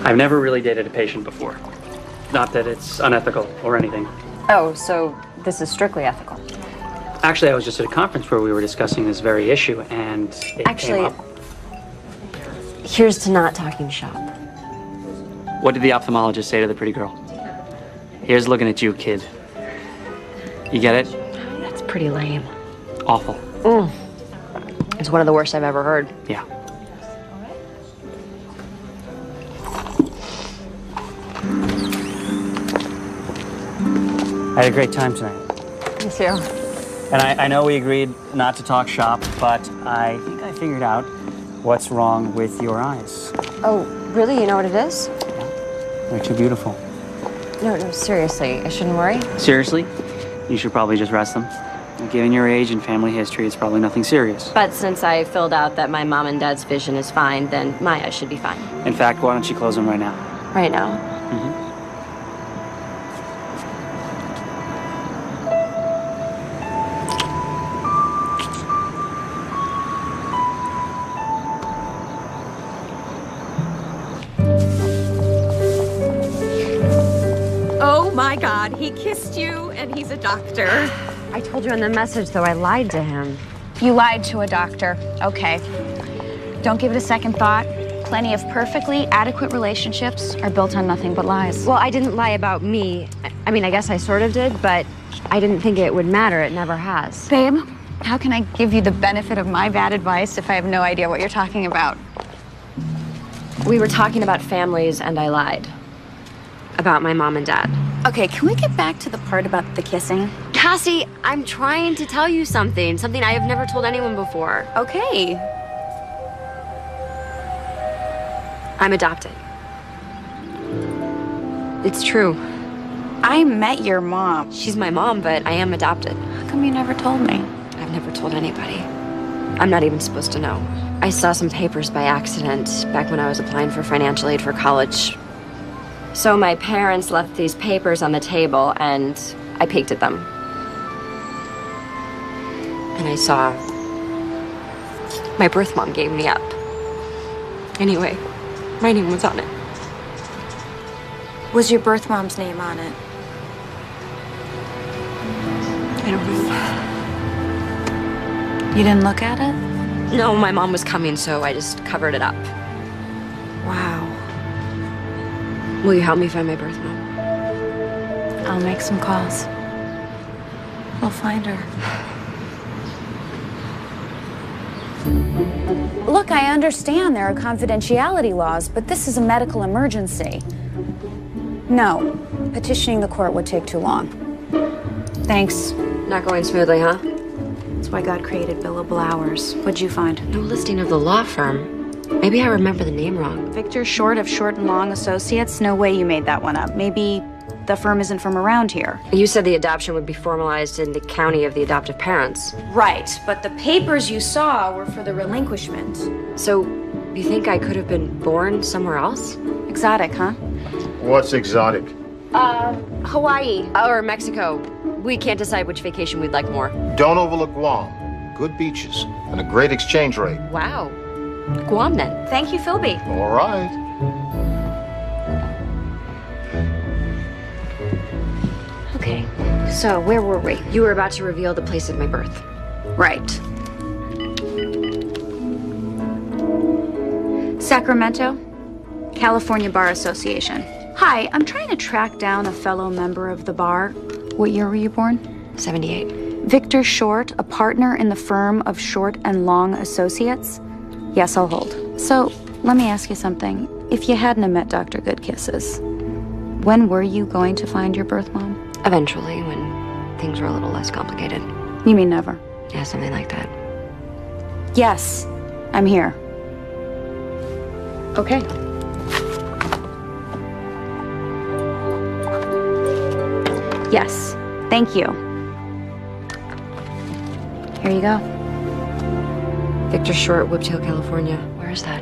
I've never really dated a patient before. Not that it's unethical or anything. Oh, so this is strictly ethical. Actually, I was just at a conference where we were discussing this very issue, and it came up. Here's to not talking shop. What did the ophthalmologist say to the pretty girl? Here's looking at you, kid. You get it? That's pretty lame. Awful. It's one of the worst I've ever heard. Yeah. I had a great time tonight. Me too. And I know we agreed not to talk shop, but I think I figured out what's wrong with your eyes. Oh, really? You know what it is? Yeah. They're too beautiful. No, seriously. I shouldn't worry? Seriously? You should probably just rest them. Given your age and family history, it's probably nothing serious. But since I filled out that my mom and dad's vision is fine, then my eyes should be fine. In fact, why don't you close them right now? Right now? Oh my God, he kissed you and he's a doctor. I told you in the message, though, I lied to him. You lied to a doctor. Okay. Don't give it a second thought. Plenty of perfectly adequate relationships are built on nothing but lies. Well, I didn't lie about me. I mean, I guess I sort of did, but I didn't think it would matter. It never has. Babe, how can I give you the benefit of my bad advice if I have no idea what you're talking about? We were talking about families, and I lied. About my mom and dad. Okay, can we get back to the part about the kissing? Cassie, I'm trying to tell you something. Something I have never told anyone before. Okay. I'm adopted. It's true. I met your mom. She's my mom, but I am adopted. How come you never told me? I've never told anybody. I'm not even supposed to know. I saw some papers by accident back when I was applying for financial aid for college. So my parents left these papers on the table, and I peeked at them. And I saw my birth mom gave me up. Anyway, my name was on it. Was your birth mom's name on it? I don't know. You didn't look at it? No, my mom was coming, so I just covered it up. Wow. Will you help me find my birth mom? I'll make some calls. We'll find her. Look, I understand there are confidentiality laws, but this is a medical emergency. No, petitioning the court would take too long. Thanks. Not going smoothly, huh? That's why God created billable hours. What'd you find? No listing of the law firm. Maybe I remember the name wrong. Victor Short of Short and Long Associates? No way you made that one up. Maybe the firm isn't from around here. You said the adoption would be formalized in the county of the adoptive parents. Right, but the papers you saw were for the relinquishment. So, you think I could have been born somewhere else? Exotic, huh? What's exotic? Hawaii. Or Mexico. We can't decide which vacation we'd like more. Don't overlook Guam. Good beaches and a great exchange rate. Wow. Guam, then. Thank you, Philby. All right. Okay. So, where were we? You were about to reveal the place of my birth. Right. Sacramento, California Bar Association. Hi, I'm trying to track down a fellow member of the bar. What year were you born? 78. Victor Short, a partner in the firm of Short and Long Associates? Yes, I'll hold. So, let me ask you something. If you hadn't have met Dr. Good Kisses, when were you going to find your birth mom? Eventually, when things were a little less complicated. You mean never? Yeah, something like that. Yes, I'm here. Okay. Yes, thank you. Here you go. Victor Short, Whiptail, California. Where is that?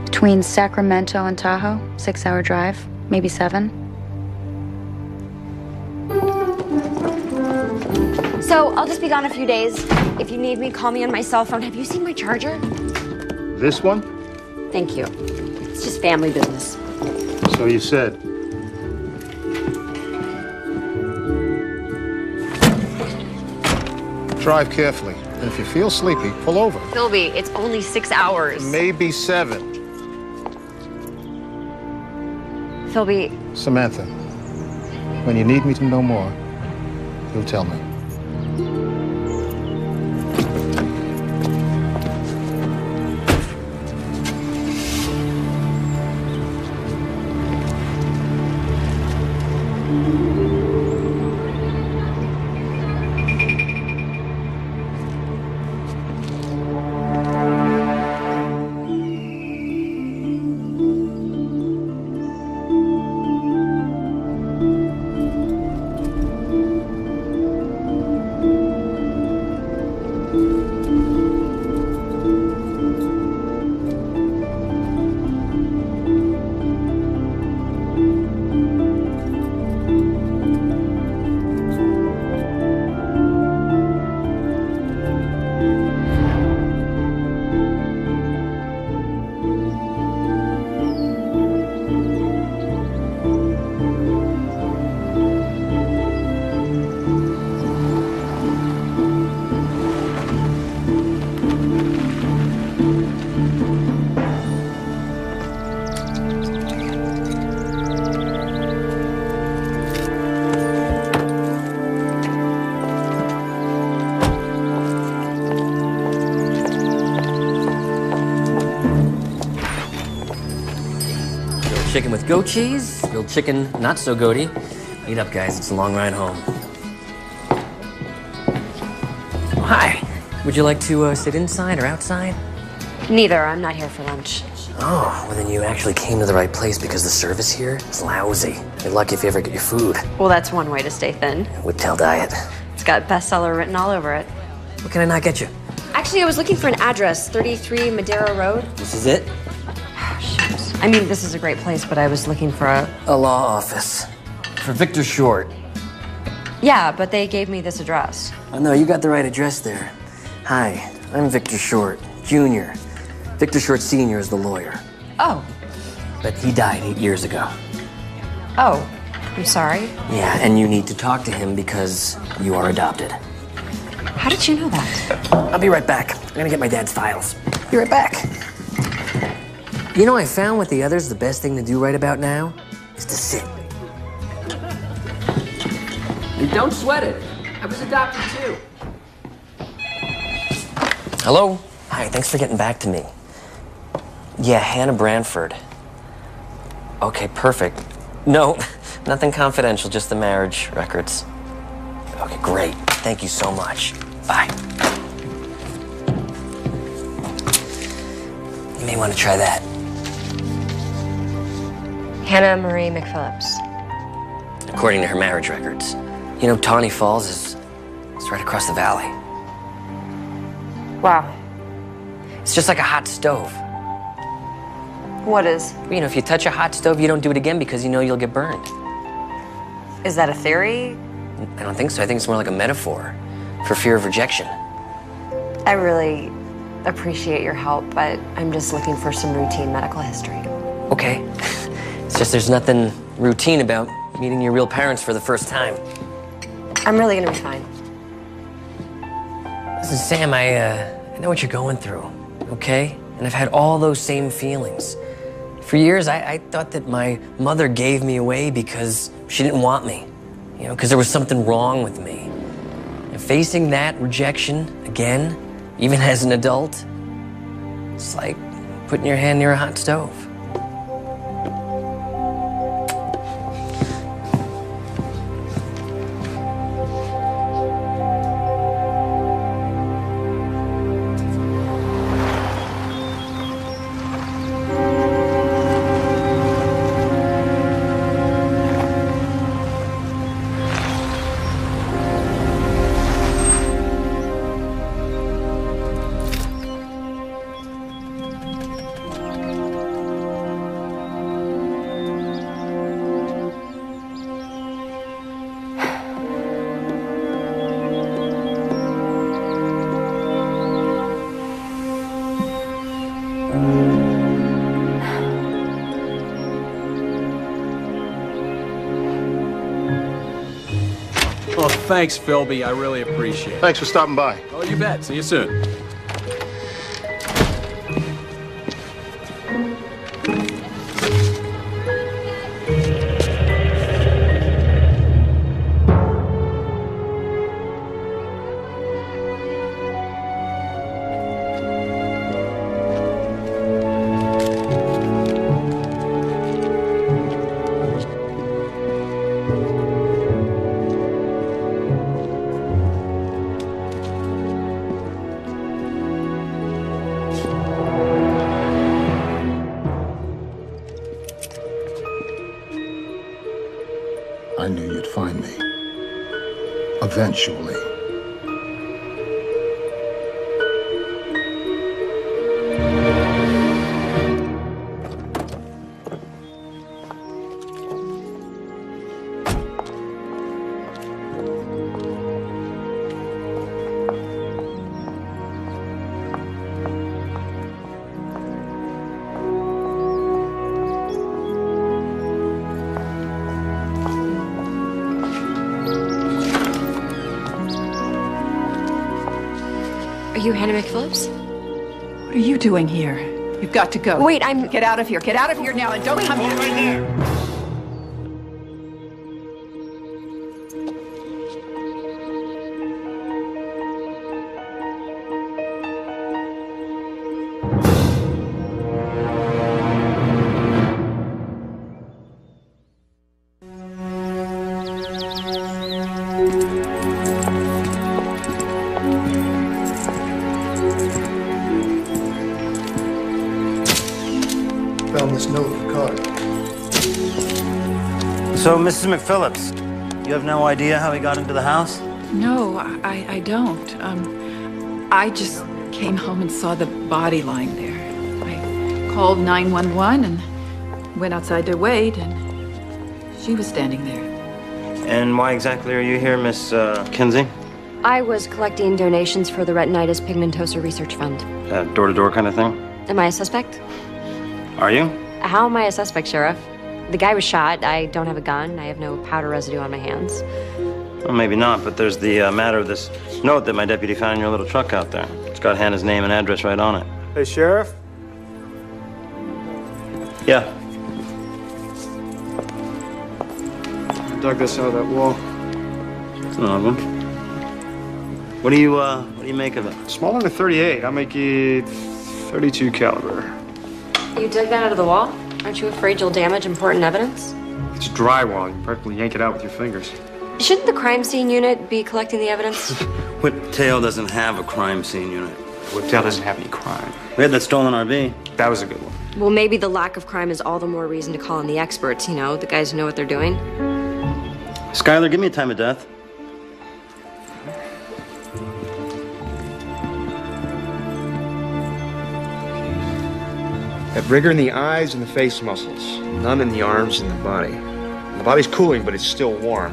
Between Sacramento and Tahoe, 6-hour drive, maybe 7. So, I'll just be gone a few days. If you need me, call me on my cell phone. Have you seen my charger? This one? Thank you. It's just family business. So you said. Drive carefully. And if you feel sleepy, pull over. Philby, it's only 6 hours. Maybe 7. Philby, Samantha, when you need me to know more, you'll tell me. Chicken with goat cheese, grilled chicken not so goaty. Eat up, guys, it's a long ride home. Oh, hi. Would you like to sit inside or outside? neither. I'm not here for lunch. Oh, well then you actually came to the right place because the service here is lousy. You're lucky if you ever get your food. Well, that's one way to stay thin. Whiptail diet. It's got bestseller written all over it. What can I not get you? Actually, I was looking for an address, 33 Madera Road. This is it? Shoot. I mean, this is a great place, but I was looking for A law office. For Victor Short. Yeah, but they gave me this address. Oh no, you got the right address there. Hi, I'm Victor Short, Jr. Victor Short Sr. is the lawyer. Oh. But he died 8 years ago. Oh, I'm sorry. Yeah, and you need to talk to him because you are adopted. How did you know that? I'll be right back. I'm gonna get my dad's files. Be right back. You know, I found with the others, the best thing to do right about now is to sit. And don't sweat it. I was adopted too. Hello? Hi, thanks for getting back to me. Yeah, Hannah Branford. Okay, perfect. No, nothing confidential, just the marriage records. Okay, great. Thank you so much. Bye. You may want to try that. Hannah Marie McPhillips. According to her marriage records. You know, Tawny Falls is right across the valley. Wow. It's just like a hot stove. What is? You know, if you touch a hot stove, you don't do it again because you know you'll get burned. Is that a theory? I don't think so. I think it's more like a metaphor for fear of rejection. I really appreciate your help, but I'm just looking for some routine medical history. Okay. It's just there's nothing routine about meeting your real parents for the first time. I'm really gonna be fine. Listen, Sam, I know what you're going through, okay? And I've had all those same feelings. For years, I thought that my mother gave me away because she didn't want me. You know, because there was something wrong with me. And facing that rejection again, even as an adult, it's like putting your hand near a hot stove. thanks, Philby. I really appreciate it. Thanks for stopping by. Oh, you bet. See you soon. I knew you'd find me. Eventually. Are you Hannah McPhillips? What are you doing here? You've got to go. Wait, I'm... Get out of here. Get out of here now and don't come here. Right there. Found this note in the car. So, Mrs. McPhillips, you have no idea how he got into the house? No, I don't. I just came home and saw the body lying there. I called 911 and went outside to wait, and she was standing there. And why exactly are you here, Miss Kinsey? I was collecting donations for the Retinitis Pigmentosa Research Fund. Door-to-door kind of thing? Am I a suspect? Are you? How am I a suspect, Sheriff? The guy was shot. I don't have a gun. I have no powder residue on my hands. Well, maybe not, but there's the matter of this note that my deputy found in your little truck out there. It's got Hannah's name and address right on it. Hey, Sheriff? Yeah. I dug this out of that wall. It's an odd one. What do you make of it? Smaller than a 38. I'll make it 32 caliber. You dug that out of the wall? Aren't you afraid you'll damage important evidence? It's drywall. You can practically yank it out with your fingers. Shouldn't the crime scene unit be collecting the evidence? Whiptail doesn't have a crime scene unit. Whiptail doesn't have any crime. We had that stolen RV. That was a good one. Well, maybe the lack of crime is all the more reason to call in the experts, you know, the guys who know what they're doing. Skylar, give me a time of death. Have rigor in the eyes and the face muscles. None in the arms and the body. The body's cooling, but it's still warm.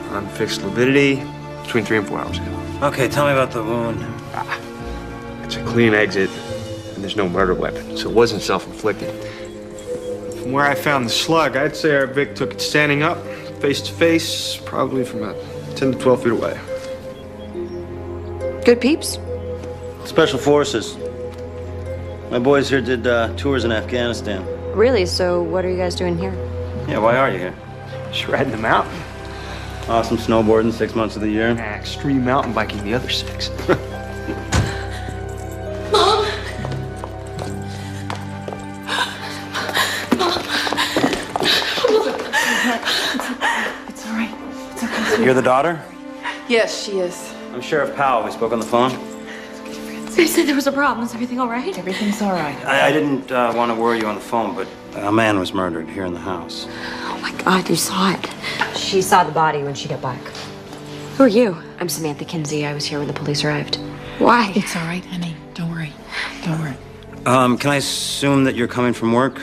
Unfixed lividity between 3 and 4 hours ago. Okay, tell me about the wound. It's a clean exit, and there's no murder weapon, so it wasn't self-inflicted. From where I found the slug, I'd say our Vic took it standing up, face to face, probably from about 10 to 12 feet away. Good peeps. Special Forces. My boys here did tours in Afghanistan. Really? So what are you guys doing here? Yeah, why are you here? Shredding the mountain. Awesome snowboarding 6 months of the year. Extreme mountain biking the other 6. Mom! It's all right. It's okay. You're the daughter? Yes, she is. I'm Sheriff Powell. We spoke on the phone. They said there was a problem. Is everything all right? Everything's all right. I didn't want to worry you on the phone, but a man was murdered here in the house. Oh my God, you saw it. She saw the body when she got back. Who are you? I'm Samantha Kinsey. I was here when the police arrived. Why? It's all right, honey. Don't worry. Don't worry. Can I assume that you're coming from work?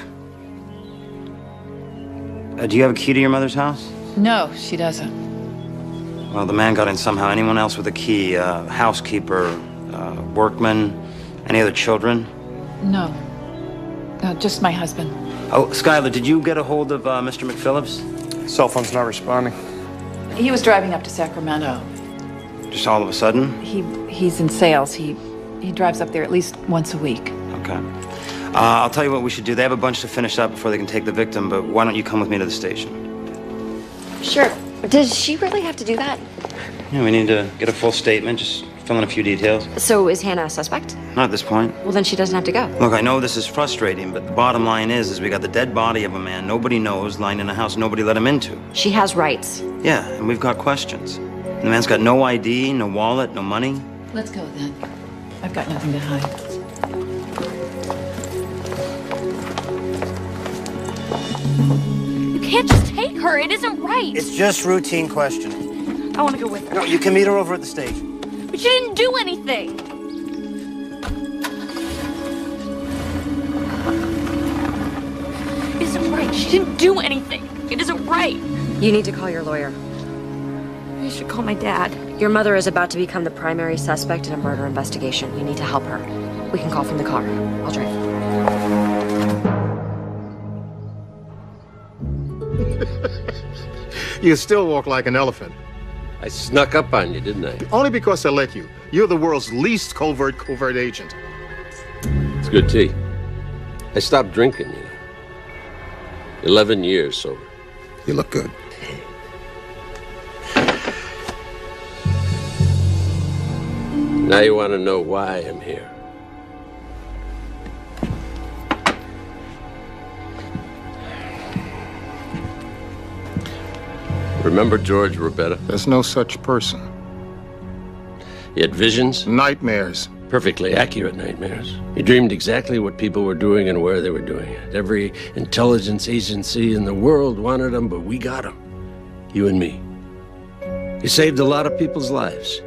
Do you have a key to your mother's house? No, she doesn't. Well, the man got in somehow. Anyone else with a key? Housekeeper, workman, any other children? No. No, just my husband. Oh, Skylar, did you get a hold of Mr. McPhillips? Cell phone's not responding. He was driving up to Sacramento. Just all of a sudden? He's in sales. He drives up there at least once a week. Okay. I'll tell you what we should do. They have a bunch to finish up before they can take the victim, but why don't you come with me to the station? Sure. Does she really have to do that? Yeah, we need to get a full statement, just fill in a few details. So is Hannah a suspect? Not at this point. Well, then she doesn't have to go. Look, I know this is frustrating, but the bottom line is we got the dead body of a man nobody knows lying in a house nobody let him into. She has rights. Yeah, and we've got questions. And the man's got no ID, no wallet, no money. Let's go then. I've got nothing to hide. You can't just take her. It isn't right. It's just routine questioning. I want to go with her. No, you can meet her over at the station. But she didn't do anything. It isn't right. She didn't do anything. It isn't right. You need to call your lawyer. I should call my dad. Your mother is about to become the primary suspect in a murder investigation. You need to help her. We can call from the car. I'll drive. You still walk like an elephant. I snuck up on you, didn't I? Only because I let you. You're the world's least covert agent. It's good tea. I stopped drinking, 11 years sober. You look good. Now you want to know why I'm here. Remember George Robetta? There's no such person. He had visions? Nightmares. Perfectly accurate nightmares. He dreamed exactly what people were doing and where they were doing it. Every intelligence agency in the world wanted him, but we got him. You and me. He saved a lot of people's lives.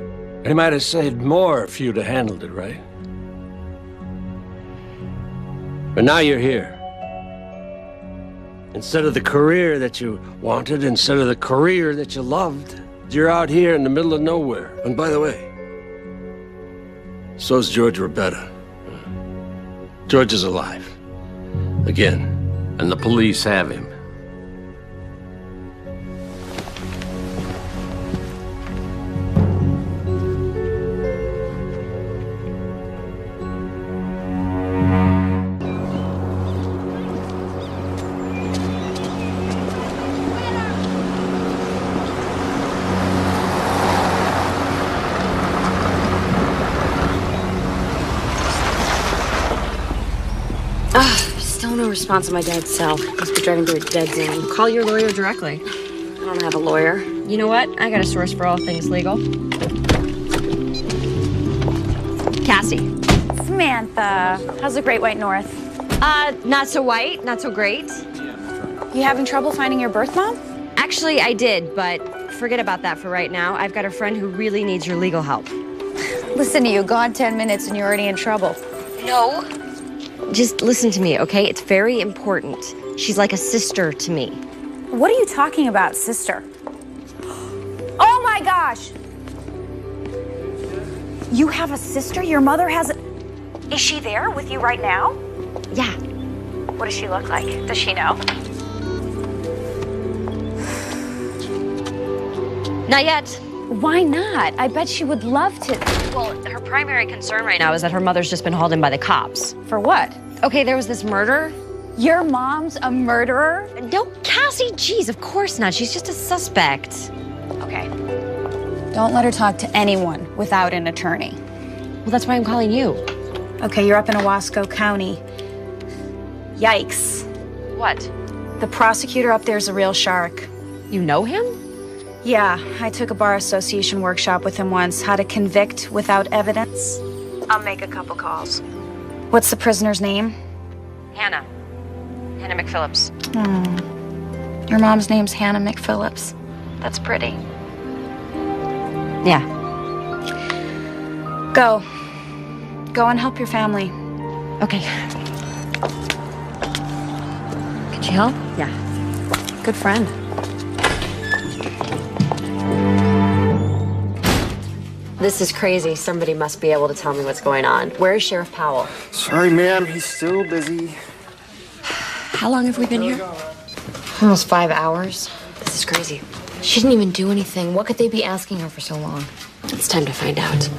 He might have saved more if you'd have handled it right. But now you're here. Instead of the career that you wanted, instead of the career that you loved, you're out here in the middle of nowhere. And by the way, so's George Robetta. George is alive. Again. And the police have him. Still no response on my dad's cell. Must be driving through a dead zone. Call your lawyer directly. I don't have a lawyer. You know what? I got a source for all things legal. Cassie. Samantha, how's the Great White North? Not so white, not so great. You having trouble finding your birth mom? Actually, I did, but forget about that for right now. I've got a friend who really needs your legal help. Listen to you, gone 10 minutes and you're already in trouble. No. Just listen to me, okay? It's very important. She's like a sister to me. What are you talking about, sister? Oh my gosh! You have a sister? Your mother has a... Is she there with you right now? Yeah. What does she look like? Does she know? Not yet. Why not? I bet she would love to. Well, her primary concern right now is that her mother's just been hauled in by the cops. For what? Okay, there was this murder. Your mom's a murderer? No, Cassie, geez, of course not. She's just a suspect. Okay. Don't let her talk to anyone without an attorney. Well, that's why I'm calling you. Okay, you're up in Owasco County. Yikes. What? The prosecutor up there's a real shark. You know him? Yeah, I took a bar association workshop with him once, how to convict without evidence. I'll make a couple calls. What's the prisoner's name? Hannah. Hannah McPhillips. Oh. Your mom's name's Hannah McPhillips. That's pretty. Yeah. Go. Go and help your family. Okay. Could you help? Yeah. Good friend. This is crazy. Somebody must be able to tell me what's going on. Where is Sheriff Powell? Sorry, ma'am. He's still busy. How long have we been here? Almost 5 hours. This is crazy. She didn't even do anything. What could they be asking her for so long? It's time to find out.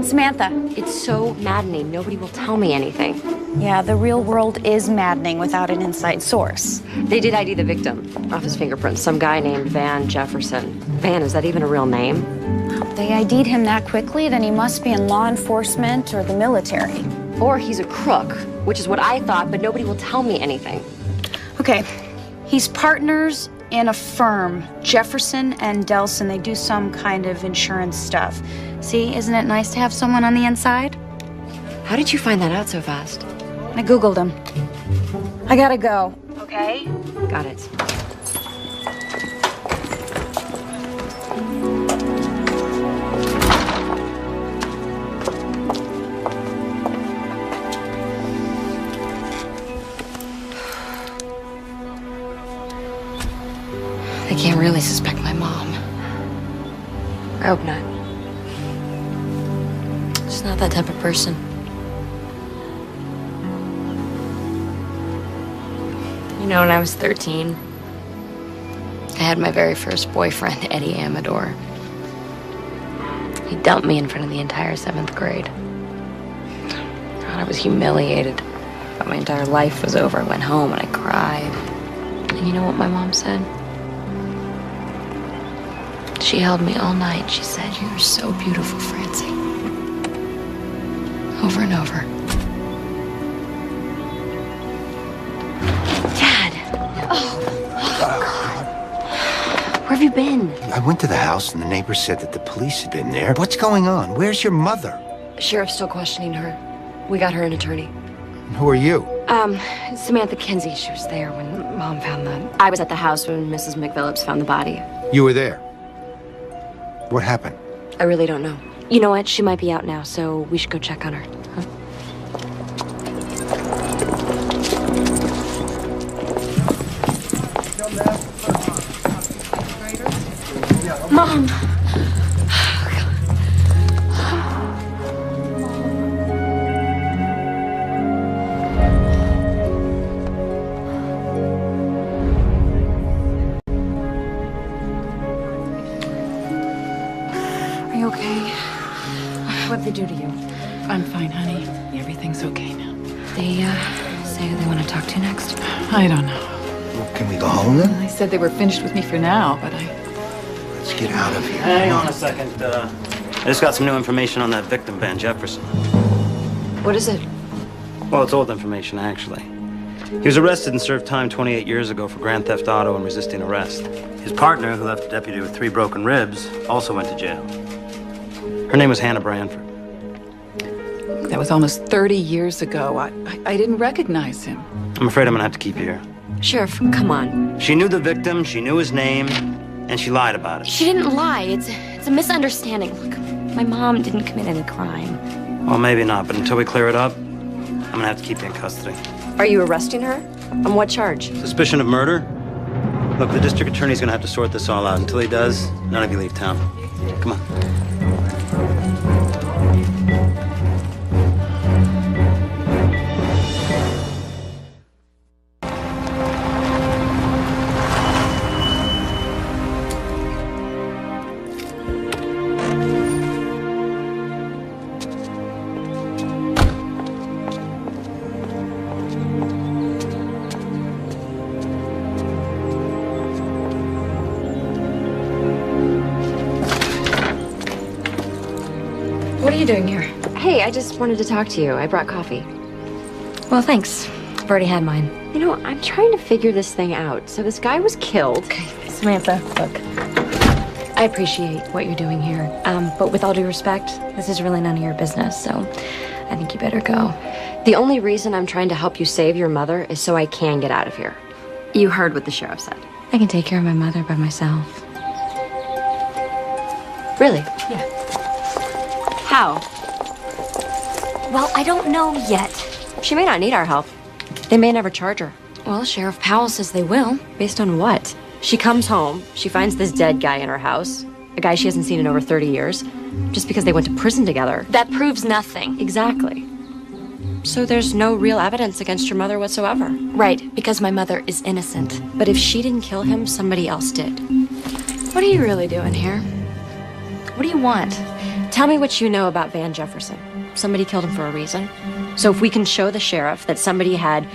Samantha. It's so maddening. Nobody will tell me anything. Yeah, the real world is maddening without an inside source. They did ID the victim off his fingerprints. Some guy named Van Jefferson. Van, is that even a real name? They ID'd him that quickly, then he must be in law enforcement or the military. Or he's a crook, which is what I thought, but nobody will tell me anything. Okay, he's partners in a firm, Jefferson and Delson. They do some kind of insurance stuff. See, isn't it nice to have someone on the inside? How did you find that out so fast? I Googled him. I gotta go. Okay? Got it. They can't really suspect my mom. I hope not. She's not that type of person. You know, when I was 13, I had my very first boyfriend, Eddie Amador. He dumped me in front of the entire 7th grade. God, I was humiliated. But my entire life was over. I went home and I cried. And you know what my mom said? She held me all night. She said, "You're so beautiful, Francie." Over and over. Dad! Oh, God. Where have you been? I went to the house and the neighbor said that the police had been there. What's going on? Where's your mother? Sheriff's still questioning her. We got her an attorney. And who are you? Samantha Kinsey. She was there when Mom found the... I was at the house when Mrs. McPhillips found the body. You were there. What happened? I really don't know. You know what? She might be out now, so we should go check on her. Huh? Mom! Are you okay? What'd they do to you? I'm fine, honey. Everything's okay now. They, say who they want to talk to next? I don't know. Well, can we go home then? They said they were finished with me for now, but Let's get out of here. Hang on a second. I just got some new information on that victim, Van Jefferson. What is it? Well, it's old information, actually. He was arrested and served time 28 years ago for grand theft auto and resisting arrest. His partner, who left the deputy with 3 broken ribs, also went to jail. Her name was Hannah Branford. that was almost 30 years ago. I didn't recognize him. I'm afraid I'm gonna have to keep you here. Sheriff, come on. She knew the victim, she knew his name, and she lied about it. She didn't lie. It's a misunderstanding. Look, my mom didn't commit any crime. Well, maybe not, but until we clear it up, I'm gonna have to keep you in custody. Are you arresting her? On what charge? Suspicion of murder? Look, the district attorney's gonna have to sort this all out. Until he does, none of you leave town. Come on. What are you doing here? Hey, I just wanted to talk to you. I brought coffee. Well, thanks. I've already had mine. You know, I'm trying to figure this thing out. So this guy was killed. Okay, Samantha, look. I appreciate what you're doing here. But with all due respect, this is really none of your business, so I think you better go. The only reason I'm trying to help you save your mother is so I can get out of here. You heard what the sheriff said. I can take care of my mother by myself. Really? Yeah. How? Well, I don't know yet. She may not need our help. They may never charge her. Well, Sheriff Powell says they will. Based on what? She comes home, she finds this dead guy in her house, a guy she hasn't seen in over 30 years, just because they went to prison together. That proves nothing. Exactly. So there's no real evidence against your mother whatsoever. Right, because my mother is innocent. But if she didn't kill him, somebody else did. What are you really doing here? What do you want? Tell me what you know about Van Jefferson. Somebody killed him for a reason. So if we can show the sheriff that somebody had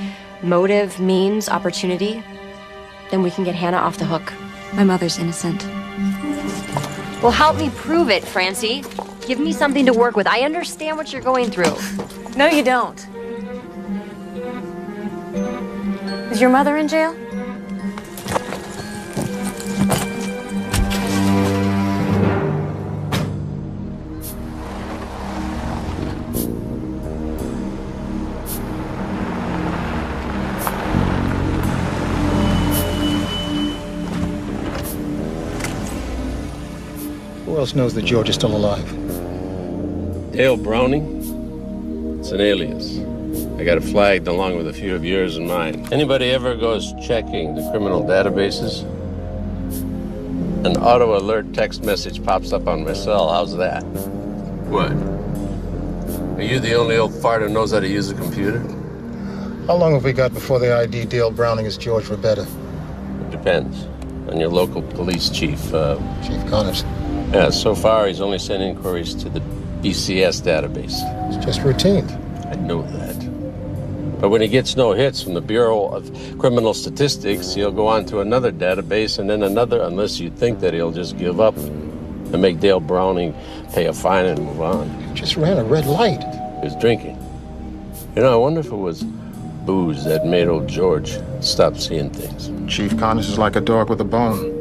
motive, means, opportunity, then we can get Hannah off the hook. My mother's innocent. Well, help me prove it, Francie. Give me something to work with. I understand what you're going through. No, you don't. Is your mother in jail? Who else knows that George is still alive? Dale Browning? It's an alias. I got it flagged along with a few of yours and mine. Anybody ever goes checking the criminal databases? An auto alert text message pops up on my cell. How's that? What? Are you the only old fart who knows how to use a computer? How long have we got before they ID Dale Browning as George Rabetta? It depends on your local police chief. Chief Connors. Yeah, so far he's only sent inquiries to the BCS database. It's just routine. I know that. But when he gets no hits from the Bureau of Criminal Statistics, he'll go on to another database and then another, unless you think that he'll just give up and make Dale Browning pay a fine and move on. You just ran a red light. He was drinking. You know, I wonder if it was booze that made old George stop seeing things. Chief Connors is like a dog with a bone.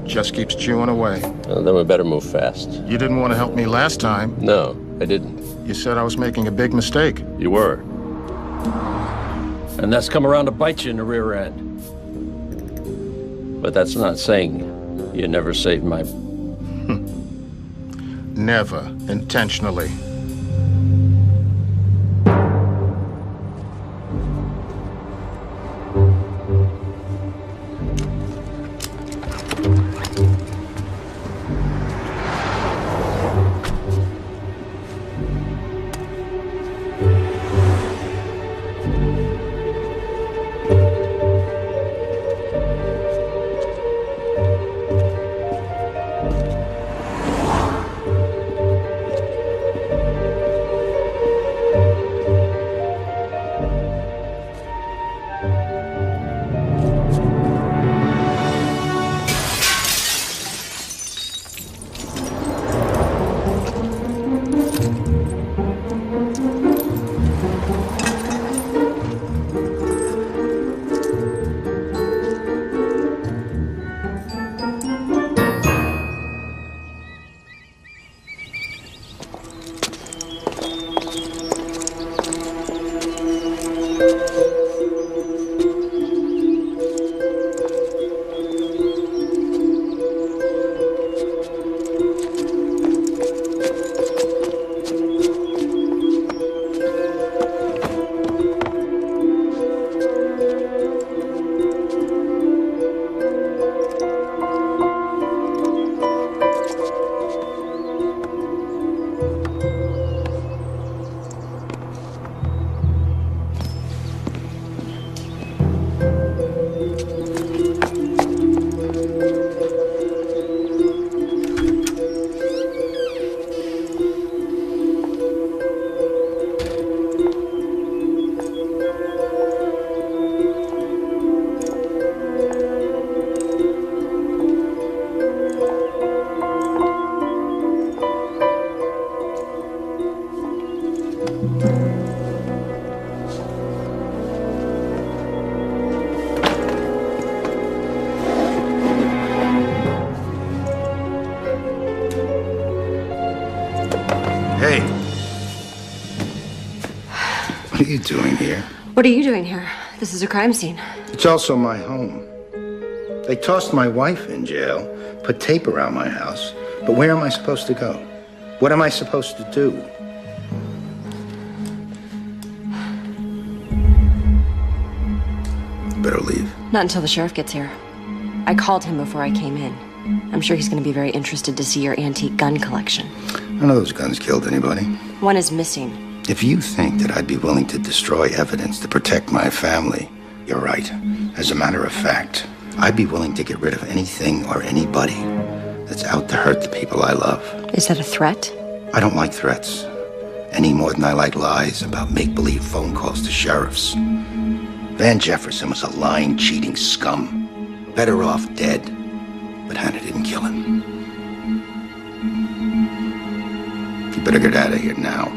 Just keeps chewing away. Well, then we better move fast. You didn't want to help me last time. No, I didn't. You said I was making a big mistake. You were. And that's come around to bite you in the rear end. But that's not saying you never saved my... Never, intentionally. Hey. What are you doing here? What are you doing here? This is a crime scene. It's also my home. They tossed my wife in jail, put tape around my house. But where am I supposed to go? What am I supposed to do? Better leave. Not until the sheriff gets here. I called him before I came in. I'm sure he's going to be very interested to see your antique gun collection. None of those guns killed anybody. One is missing. If you think that I'd be willing to destroy evidence to protect my family, you're right. As a matter of fact, I'd be willing to get rid of anything or anybody that's out to hurt the people I love. Is that a threat? I don't like threats, any more than I like lies about make-believe phone calls to sheriffs. Van Jefferson was a lying, cheating scum. Better off dead, but Hannah didn't kill him. You better get out of here now.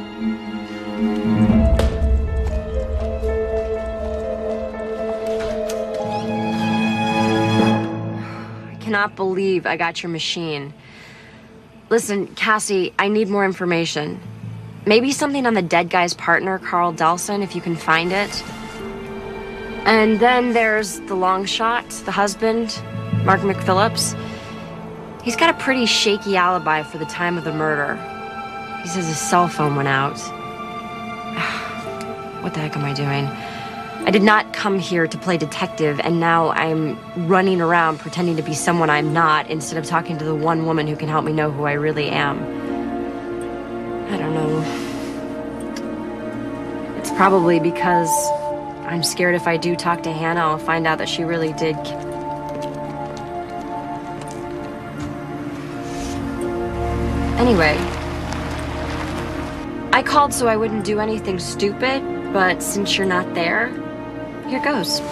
I cannot believe I got your machine. Listen, Cassie, I need more information. Maybe something on the dead guy's partner, Carl Delson, if you can find it. And then there's the long shot, the husband, Mark McPhillips. He's got a pretty shaky alibi for the time of the murder. He says his cell phone went out. What the heck am I doing? I did not come here to play detective, and now I'm running around pretending to be someone I'm not instead of talking to the one woman who can help me know who I really am. I don't know. It's probably because I'm scared if I do talk to Hannah, I'll find out that she really did. Anyway, I called so I wouldn't do anything stupid, but since you're not there, here goes.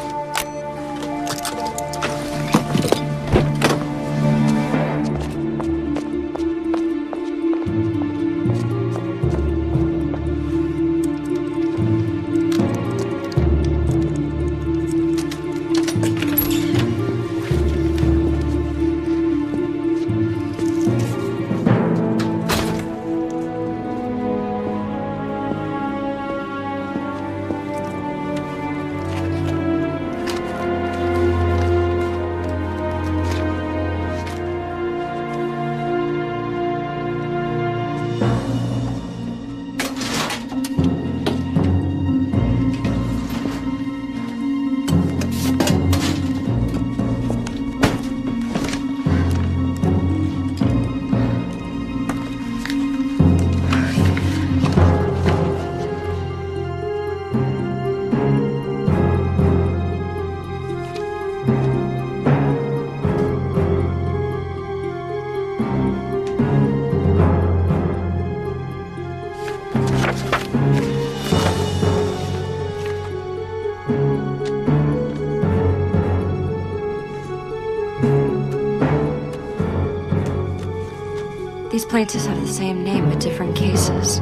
These plaintiffs have the same name, but different cases.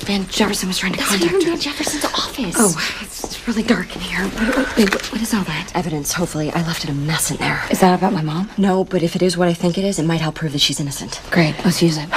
Van Jefferson was trying to contact her. That's not even Van Jefferson's office. Oh, it's really dark in here. Wait, what is all that? Evidence, hopefully. I left it a mess in there. Is that about my mom? No, but if it is what I think it is, it might help prove that she's innocent. Great, let's use it.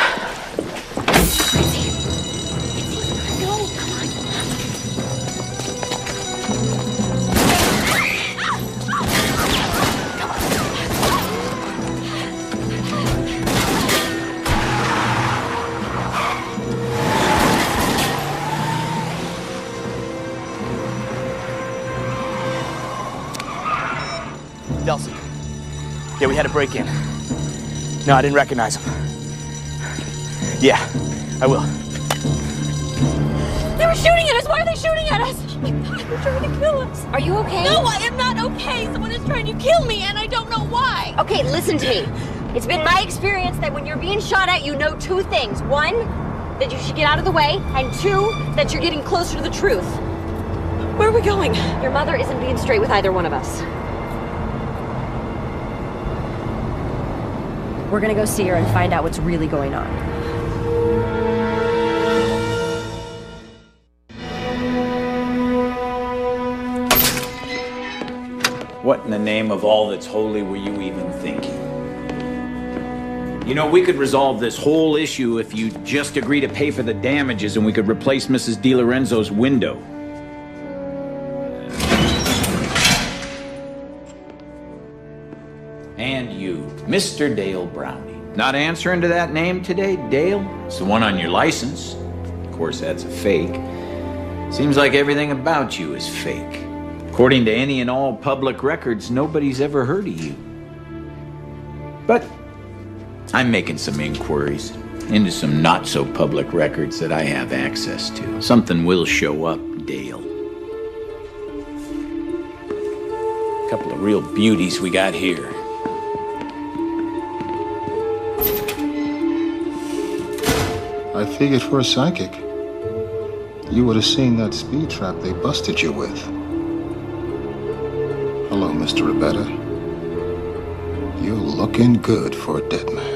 Delson. Yeah, we had a break-in. No, I didn't recognize him. Yeah, I will. They were shooting at us! Why are they shooting at us? Oh my God, they're trying to kill us. Are you okay? No, I am not okay. Someone is trying to kill me, and I don't know why. Okay, listen to me. It's been my experience that when you're being shot at, you know two things. One, that you should get out of the way, and two, that you're getting closer to the truth. Where are we going? Your mother isn't being straight with either one of us. We're gonna go see her and find out what's really going on. What in the name of all that's holy were you even thinking? You know, we could resolve this whole issue if you just agree to pay for the damages and we could replace Mrs. DiLorenzo's window. And you, Mr. Dale Brownie. Not answering to that name today, Dale? It's the one on your license. Of course, that's a fake. Seems like everything about you is fake. According to any and all public records, nobody's ever heard of you. But I'm making some inquiries into some not-so-public records that I have access to. Something will show up, Dale. A couple of real beauties we got here. I figured for a psychic, you would have seen that speed trap they busted you with. Hello, Mr. Rebetta. You're looking good for a dead man.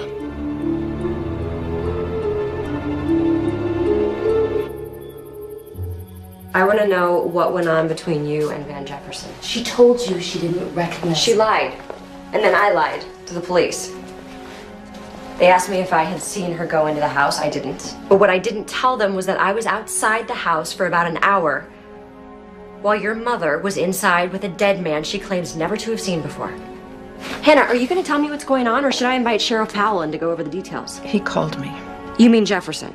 I want to know what went on between you and Van Jefferson. She told you she didn't recognize She lied. And then I lied to the police. They asked me if I had seen her go into the house. I didn't. But what I didn't tell them was that I was outside the house for about an hour while your mother was inside with a dead man she claims never to have seen before. Hannah, are you going to tell me what's going on, or should I invite Sheriff Powell in to go over the details? He called me. You mean Jefferson?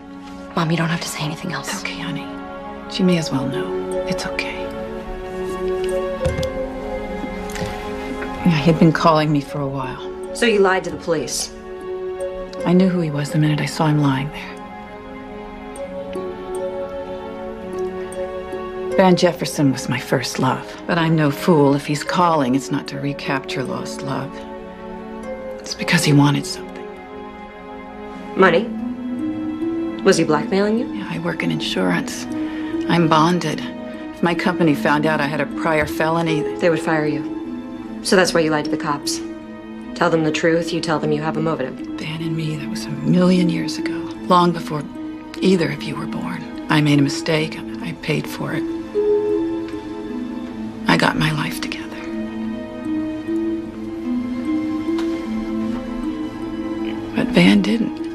Mom, you don't have to say anything else. It's okay, honey. She may as well know. It's okay. Yeah, he'd been calling me for a while. So you lied to the police? I knew who he was the minute I saw him lying there. Van Jefferson was my first love. But I'm no fool. If he's calling, it's not to recapture lost love. It's because he wanted something. Money? Was he blackmailing you? Yeah, I work in insurance. I'm bonded. If my company found out I had a prior felony, they would fire you. So that's why you lied to the cops. Tell them the truth, you tell them you have a motive. Van and me, that was 1,000,000 years ago. Long before either of you were born. I made a mistake. I paid for it. I got my life together. But Van didn't.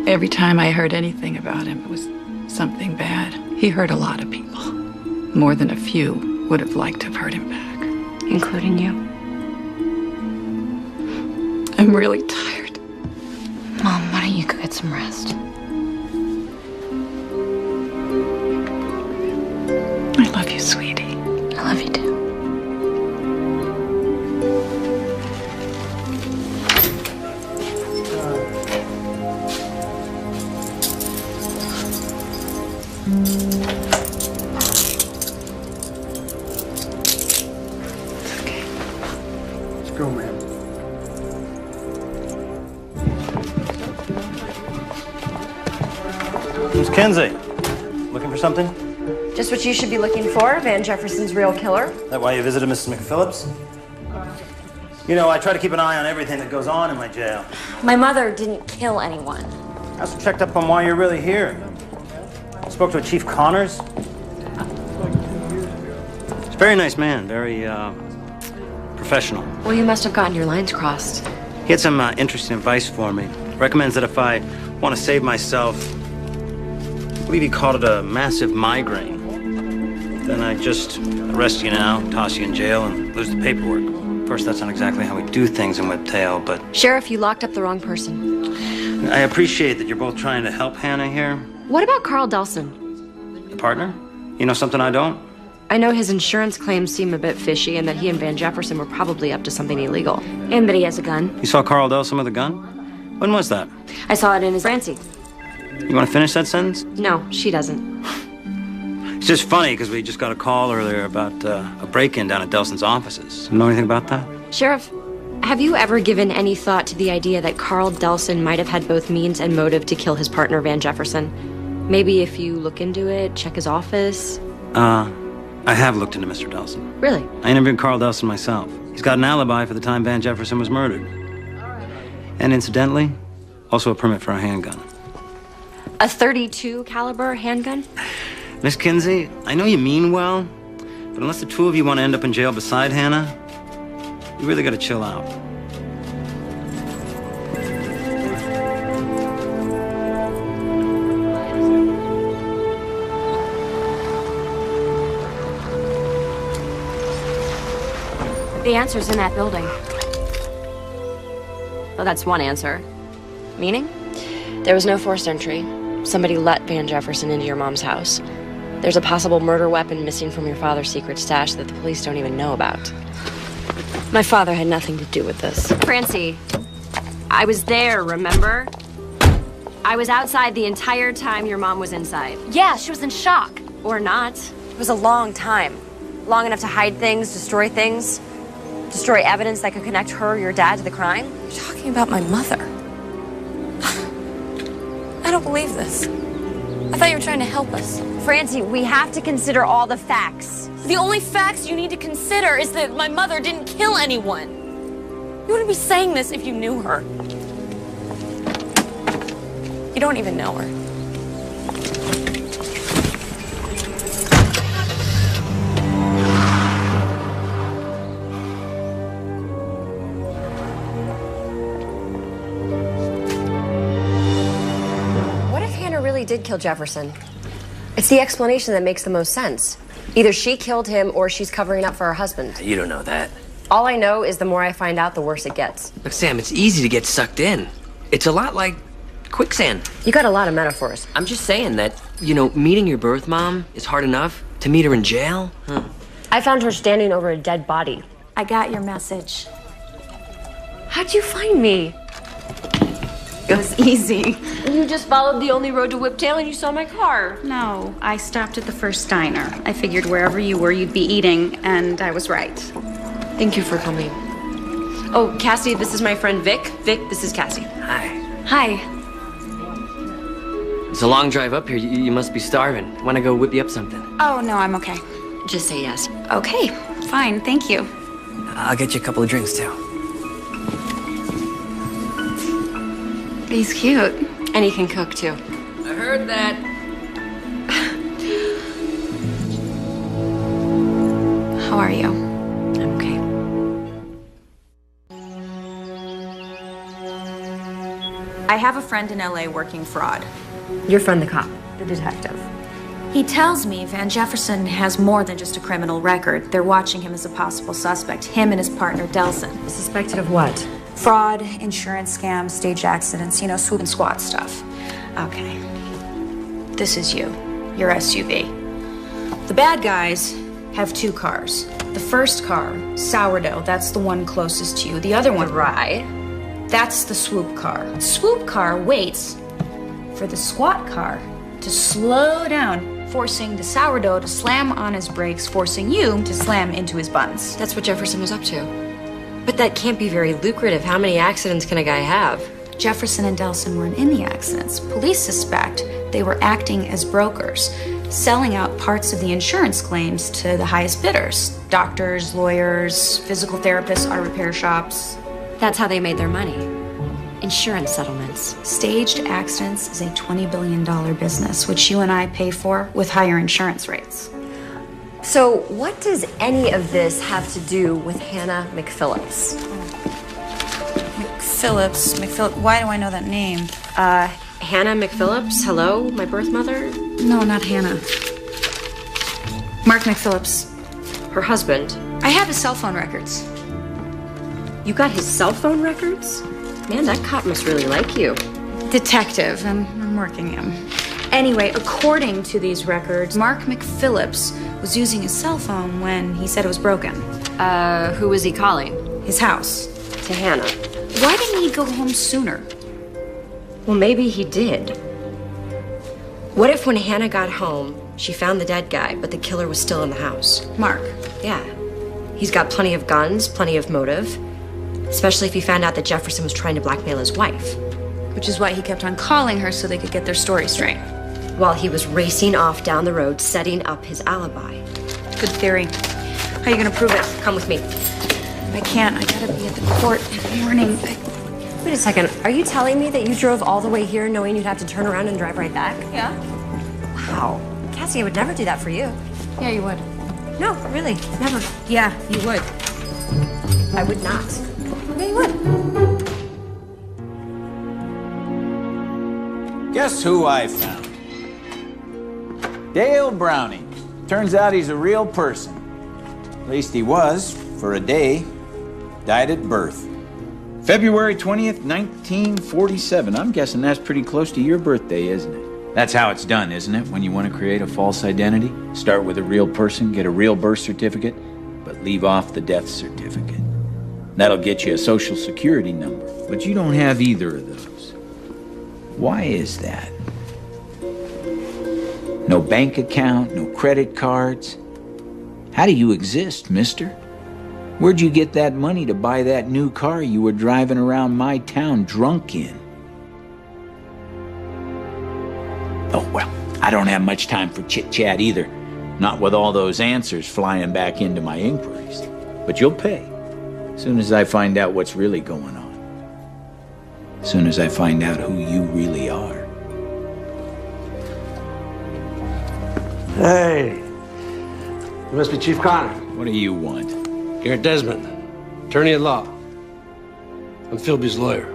Every time I heard anything about him, it was something bad. He hurt a lot of people. More than a few would have liked to have heard him back. Including you? I'm really tired. Mom, why don't you go get some rest? I love you, sweetie. I love you too. Go, man. Miss Kinsey, looking for something? Just what you should be looking for, Van Jefferson's real killer. That why you visited Mrs. McPhillips? You know, I try to keep an eye on everything that goes on in my jail. My mother didn't kill anyone. I also checked up on why you're really here. Spoke to a Chief Connors. He's a very nice man, very, professional. Well, you must have gotten your lines crossed. He had some interesting advice for me. Recommends that if I want to save myself, I believe he called it a massive migraine, then I just arrest you now, toss you in jail, and lose the paperwork. Of course, that's not exactly how we do things in Whiptail, but... Sheriff, you locked up the wrong person. I appreciate that you're both trying to help Hannah here. What about Carl Delson? The partner? You know something I don't? I know his insurance claims seem a bit fishy and that he and Van Jefferson were probably up to something illegal. And that he has a gun. You saw Carl Delson with a gun? When was that? I saw it in his Francie. You want to finish that sentence? No, she doesn't. It's just funny because we just got a call earlier about a break-in down at Delson's offices. You know anything about that? Sheriff, have you ever given any thought to the idea that Carl Delson might have had both means and motive to kill his partner, Van Jefferson? Maybe if you look into it, check his office? I have looked into Mr. Delson. Really? I interviewed Carl Delson myself. He's got an alibi for the time Van Jefferson was murdered. And incidentally, also a permit for a handgun. A .32 caliber handgun? Miss Kinsey, I know you mean well, but unless the two of you want to end up in jail beside Hannah, You really gotta chill out. The answer's in that building. Well, that's one answer. Meaning? There was no forced entry. Somebody let Van Jefferson into your mom's house. There's a possible murder weapon missing from your father's secret stash that the police don't even know about. My father had nothing to do with this. Francie, I was there, remember? I was outside the entire time your mom was inside. Yeah, she was in shock. Or not. It was a long time. Long enough to hide things, destroy things. Destroy evidence that could connect her or your dad to the crime? You're talking about my mother. I don't believe this. I thought you were trying to help us. Francie, we have to consider all the facts. The only facts you need to consider is that my mother didn't kill anyone. You wouldn't be saying this if you knew her. You don't even know her. Did kill Jefferson. It's the explanation that makes the most sense. Either she killed him or she's covering up for her husband. You don't know that. All I know is the more I find out, the worse it gets. Look, Sam, it's easy to get sucked in. It's a lot like quicksand. You got a lot of metaphors. I'm just saying that, meeting your birth mom is hard enough. To meet her in jail? I found her standing over a dead body. I got your message. How'd you find me? It was easy. You just followed the only road to Whiptail and you saw my car. No, I stopped at the first diner. I figured wherever you were, you'd be eating, and I was right. Thank you for coming. Oh, Cassie, this is my friend Vic. Vic, this is Cassie. Hi. Hi. It's a long drive up here. You must be starving. Want to go whip you up something? Oh, no, I'm okay. Just say yes. Okay, fine, thank you. I'll get you a couple of drinks, too. He's cute. And he can cook, too. I heard that. How are you? I'm okay. I have a friend in LA working fraud. Your friend, the cop, the detective. He tells me Van Jefferson has more than just a criminal record. They're watching him as a possible suspect, him and his partner, Delson. Suspected of what? Fraud, insurance scams, staged accidents, swoop and squat stuff. Okay. This is you, your SUV. The bad guys have two cars. The first car, Sourdough, that's the one closest to you. The other one, Rye, that's the swoop car. Swoop car waits for the squat car to slow down, forcing the Sourdough to slam on his brakes, forcing you to slam into his buns. That's what Jefferson was up to. But that can't be very lucrative. How many accidents can a guy have? Jefferson and Delson weren't in the accidents. Police suspect they were acting as brokers, selling out parts of the insurance claims to the highest bidders. Doctors, lawyers, physical therapists, auto repair shops. That's how they made their money. Insurance settlements. Staged accidents is a $20 billion business, which you and I pay for with higher insurance rates. So what does any of this have to do with Hannah McPhillips? McPhillips, why do I know that name? Hannah McPhillips, hello, my birth mother? No, not Hannah. Mark McPhillips. Her husband. I have his cell phone records. You got his cell phone records? Man, that cop must really like you. Detective, I'm working him. Anyway, according to these records, Mark McPhillips was using his cell phone when he said it was broken. Who was he calling? His house. To Hannah. Why didn't he go home sooner? Well, maybe he did. What if when Hannah got home, she found the dead guy, but the killer was still in the house? Mark. Yeah. He's got plenty of guns, plenty of motive. Especially if he found out that Jefferson was trying to blackmail his wife. Which is why he kept on calling her so they could get their story straight. While he was racing off down the road, setting up his alibi. Good theory. How are you gonna prove it? Come with me. I can't. I gotta be at the court in the morning. Wait a second. Are you telling me that you drove all the way here knowing you'd have to turn around and drive right back? Yeah. Wow. Cassie, I would never do that for you. Yeah, you would. No, really. Never. Yeah, you would. I would not. Okay, you would. Guess who I found? Dale Browning. Turns out he's a real person. At least he was, for a day. Died at birth. February 20th, 1947. I'm guessing that's pretty close to your birthday, isn't it? That's how it's done, isn't it? When you want to create a false identity? Start with a real person, get a real birth certificate, but leave off the death certificate. That'll get you a social security number, but you don't have either of those. Why is that? No bank account, no credit cards. How do you exist, mister? Where'd you get that money to buy that new car you were driving around my town drunk in? Oh, well, I don't have much time for chit-chat either. Not with all those answers flying back into my inquiries. But you'll pay. As soon as I find out what's really going on. As soon as I find out who you really are. Hey, you must be Chief Connor. What do you want? Garrett Desmond, attorney at law. I'm Philby's lawyer.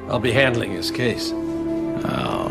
I'll be handling his case. Oh.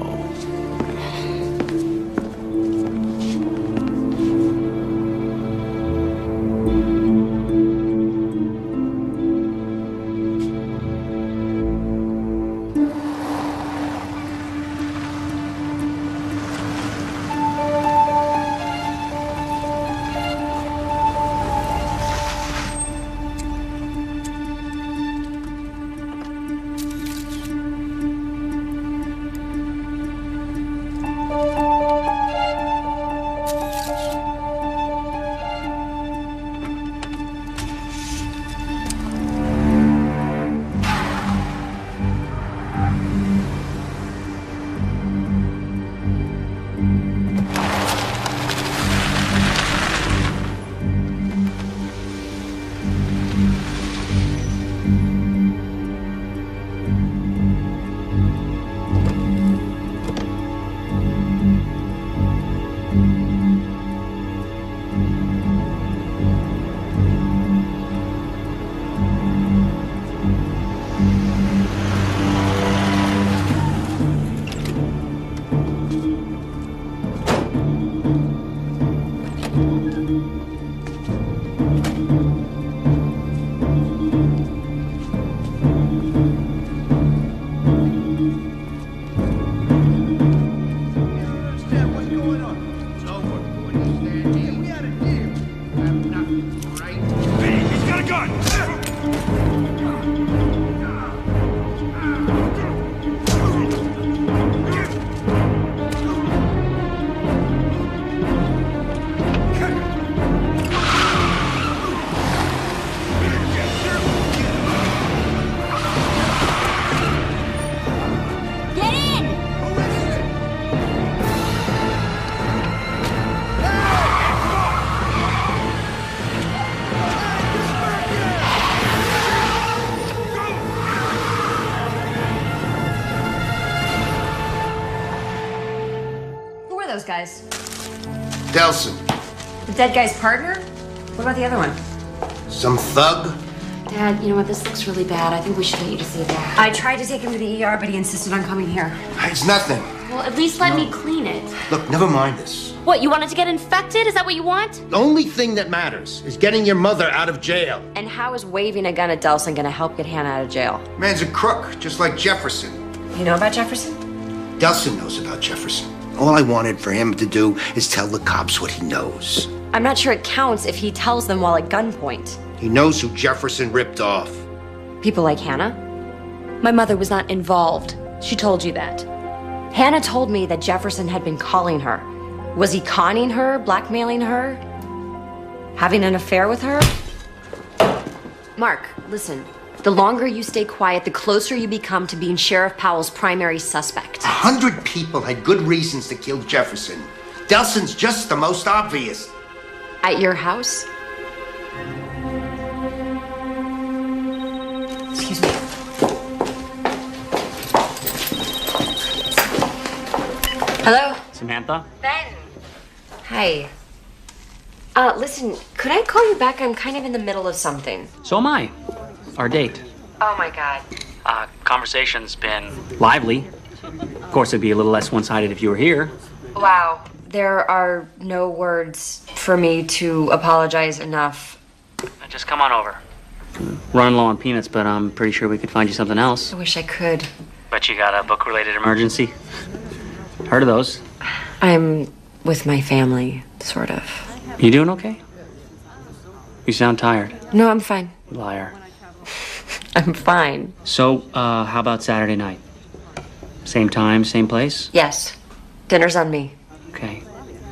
Those guys. Delson. The dead guy's partner? What about the other one? Some thug? Dad, you know what? This looks really bad. I think we should get you to see that. I tried to take him to the ER, but he insisted on coming here. It's nothing. Well, at least let me clean it. Look, never mind this. What, you wanted to get infected? Is that what you want? The only thing that matters is getting your mother out of jail. And how is waving a gun at Delson gonna help get Hannah out of jail? Man's a crook, just like Jefferson. You know about Jefferson? Delson knows about Jefferson. All I wanted for him to do is tell the cops what he knows. I'm not sure it counts if he tells them while at gunpoint. He knows who Jefferson ripped off. People like Hannah? My mother was not involved. She told you that. Hannah told me that Jefferson had been calling her. Was he conning her, blackmailing her? Having an affair with her? Mark, listen. The longer you stay quiet, the closer you become to being Sheriff Powell's primary suspect. 100 people had good reasons to kill Jefferson. Delson's just the most obvious. At your house? Excuse me. Hello? Samantha? Ben. Hi. Listen, could I call you back? I'm kind of in the middle of something. So am I. our date. Oh my God. Conversation's been lively. Of course, it'd be a little less one-sided if you were here. Wow. There are no words for me to apologize enough. Just come on over. Running low on peanuts, but I'm pretty sure we could find you something else. I wish I could. But you got a book-related emergency? Heard of those? I'm with my family, sort of. You doing okay? You sound tired. No, I'm fine. Liar. I'm fine. So, how about Saturday night? Same time, same place? Yes. Dinner's on me. Okay.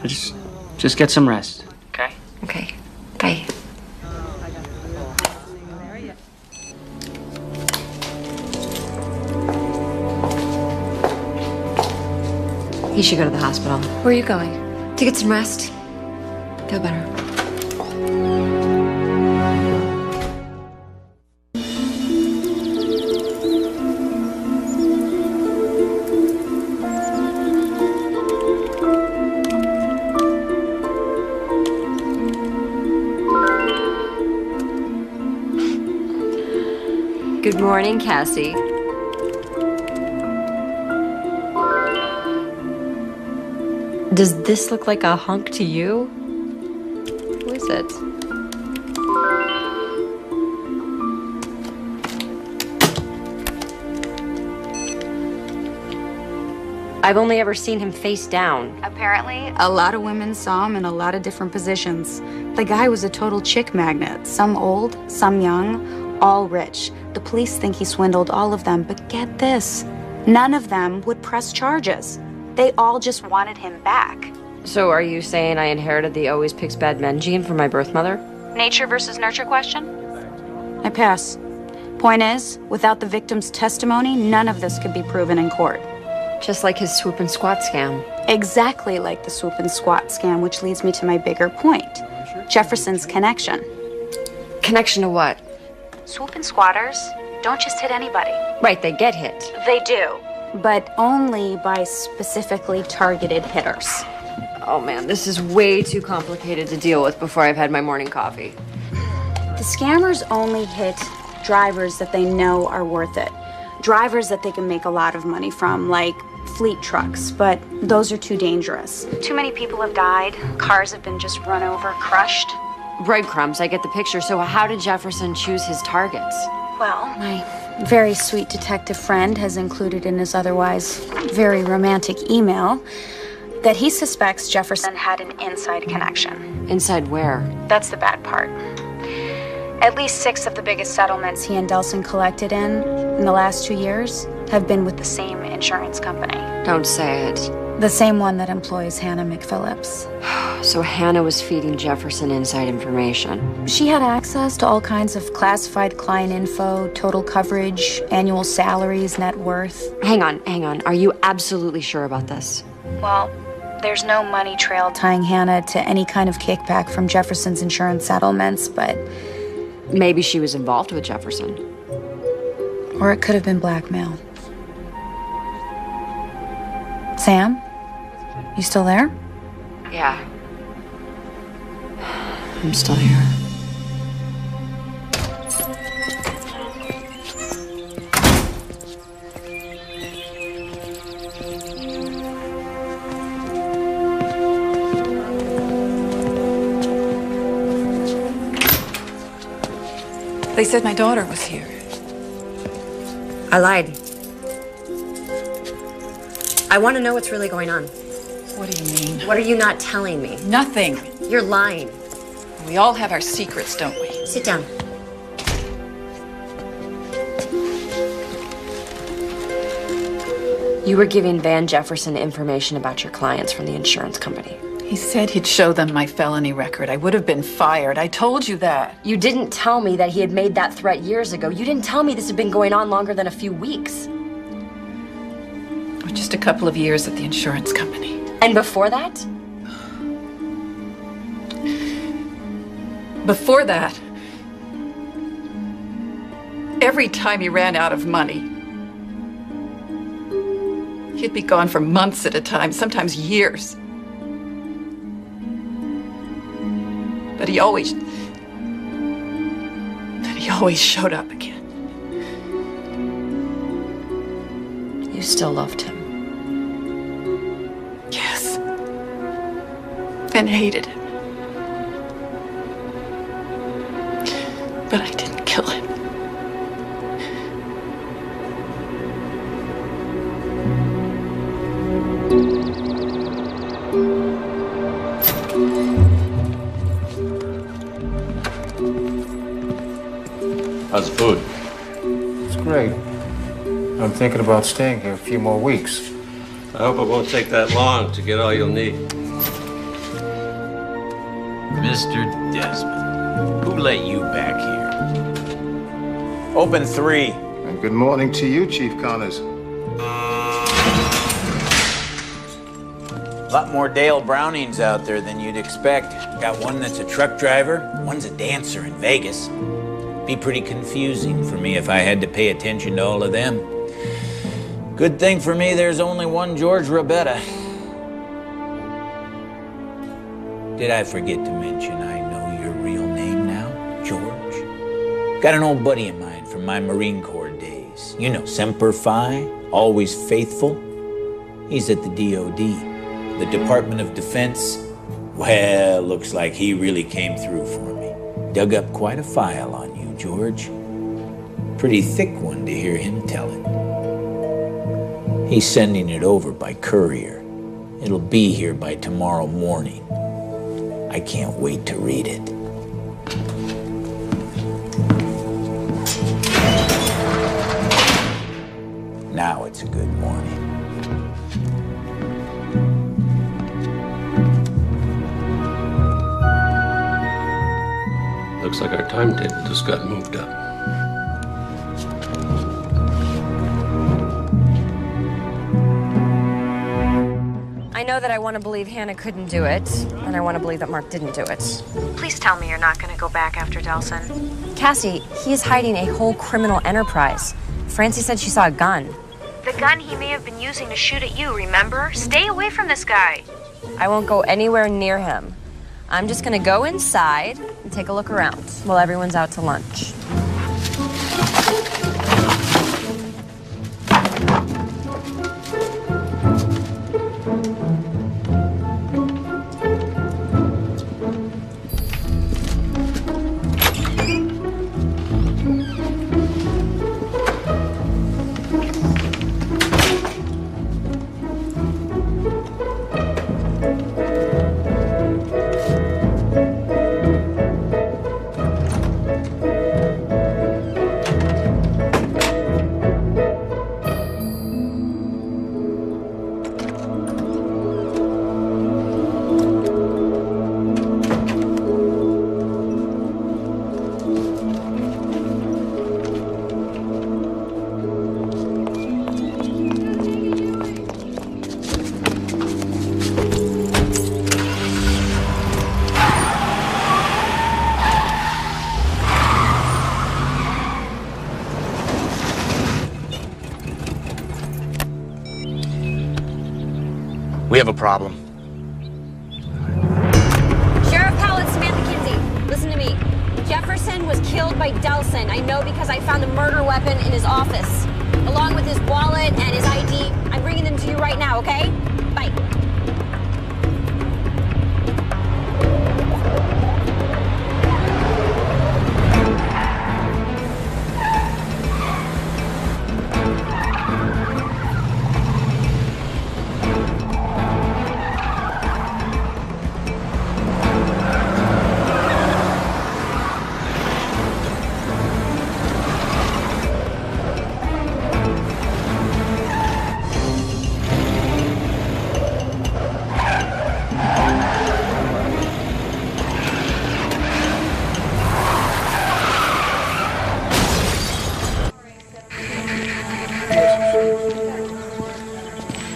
Just get some rest. Okay? Okay. Bye. He should go to the hospital. Where are you going? To get some rest. Feel better. Good morning, Cassie. Does this look like a hunk to you? Who is it? I've only ever seen him face down. Apparently, a lot of women saw him in a lot of different positions. The guy was a total chick magnet. Some old, some young, all rich. The police think he swindled all of them, but get this. None of them would press charges. They all just wanted him back. So are you saying I inherited the always picks bad men gene from my birth mother? Nature versus nurture question? I pass. Point is, without the victim's testimony, none of this could be proven in court. Just like his swoop and squat scam. Exactly like the swoop and squat scam, which leads me to my bigger point. Jefferson's connection. Connection to what? Swoop and squatters don't just hit anybody. Right, they get hit. They do, but only by specifically targeted hitters. Oh man, this is way too complicated to deal with before I've had my morning coffee. The scammers only hit drivers that they know are worth it. Drivers that they can make a lot of money from, like fleet trucks, but those are too dangerous. Too many people have died. Cars have been just run over, crushed. Breadcrumbs, I get the picture. So how did Jefferson choose his targets? Well, my very sweet detective friend has included in his otherwise very romantic email that he suspects Jefferson had an inside connection. Inside where? That's the bad part. At least 6 of the biggest settlements he and Delson collected in the last 2 years have been with the same insurance company. Don't say it. The same one that employs Hannah McPhillips. So Hannah was feeding Jefferson inside information. She had access to all kinds of classified client info, total coverage, annual salaries, net worth. Hang on. Are you absolutely sure about this? Well, there's no money trail tying Hannah to any kind of kickback from Jefferson's insurance settlements, but... Maybe she was involved with Jefferson. Or it could have been blackmail. Sam? You still there? Yeah. I'm still here. They said my daughter was here. I lied. I want to know what's really going on. What do you mean? What are you not telling me? Nothing. You're lying. We all have our secrets, don't we? Sit down. You were giving Van Jefferson information about your clients from the insurance company. He said he'd show them my felony record. I would have been fired. I told you that. You didn't tell me that he had made that threat years ago. You didn't tell me this had been going on longer than a few weeks. Just a couple of years at the insurance company. And before that? Before that, every time he ran out of money, he'd be gone for months at a time, sometimes years. But he always he always showed up again. You still loved him. Yes. And hated him. But I didn't kill him. How's the food? It's great. I'm thinking about staying here a few more weeks. I hope it won't take that long to get all you'll need. Mr. Desmond, who let you back here? Open 3. And good morning to you, Chief Connors. A lot more Dale Brownings out there than you'd expect. Got one that's a truck driver, one's a dancer in Vegas. Be pretty confusing for me if I had to pay attention to all of them. Good thing for me there's only one George Rabetta. Did I forget to mention I know your real name now, George? Got an old buddy of mine from my Marine Corps days. You know, Semper Fi, always faithful. He's at the DOD, the Department of Defense. Well, looks like he really came through for me. Dug up quite a file on you, George. Pretty thick one to hear him tell it. He's sending it over by courier. It'll be here by tomorrow morning. I can't wait to read it. Now it's a good morning. Looks like our timetable just got moved up. I know that I want to believe Hannah couldn't do it, and I want to believe that Mark didn't do it. Please tell me you're not going to go back after Delson. Cassie, he is hiding a whole criminal enterprise. Francie said she saw a gun. The gun he may have been using to shoot at you, remember? Stay away from this guy. I won't go anywhere near him. I'm just gonna go inside and take a look around while everyone's out to lunch. We have a problem. Sheriff Powell, it's Samantha Kinsey. Listen to me. Jefferson was killed by Delson. I know because I found the murder weapon in his office, along with his wallet and his ID. I'm bringing them to you right now, okay? Bye.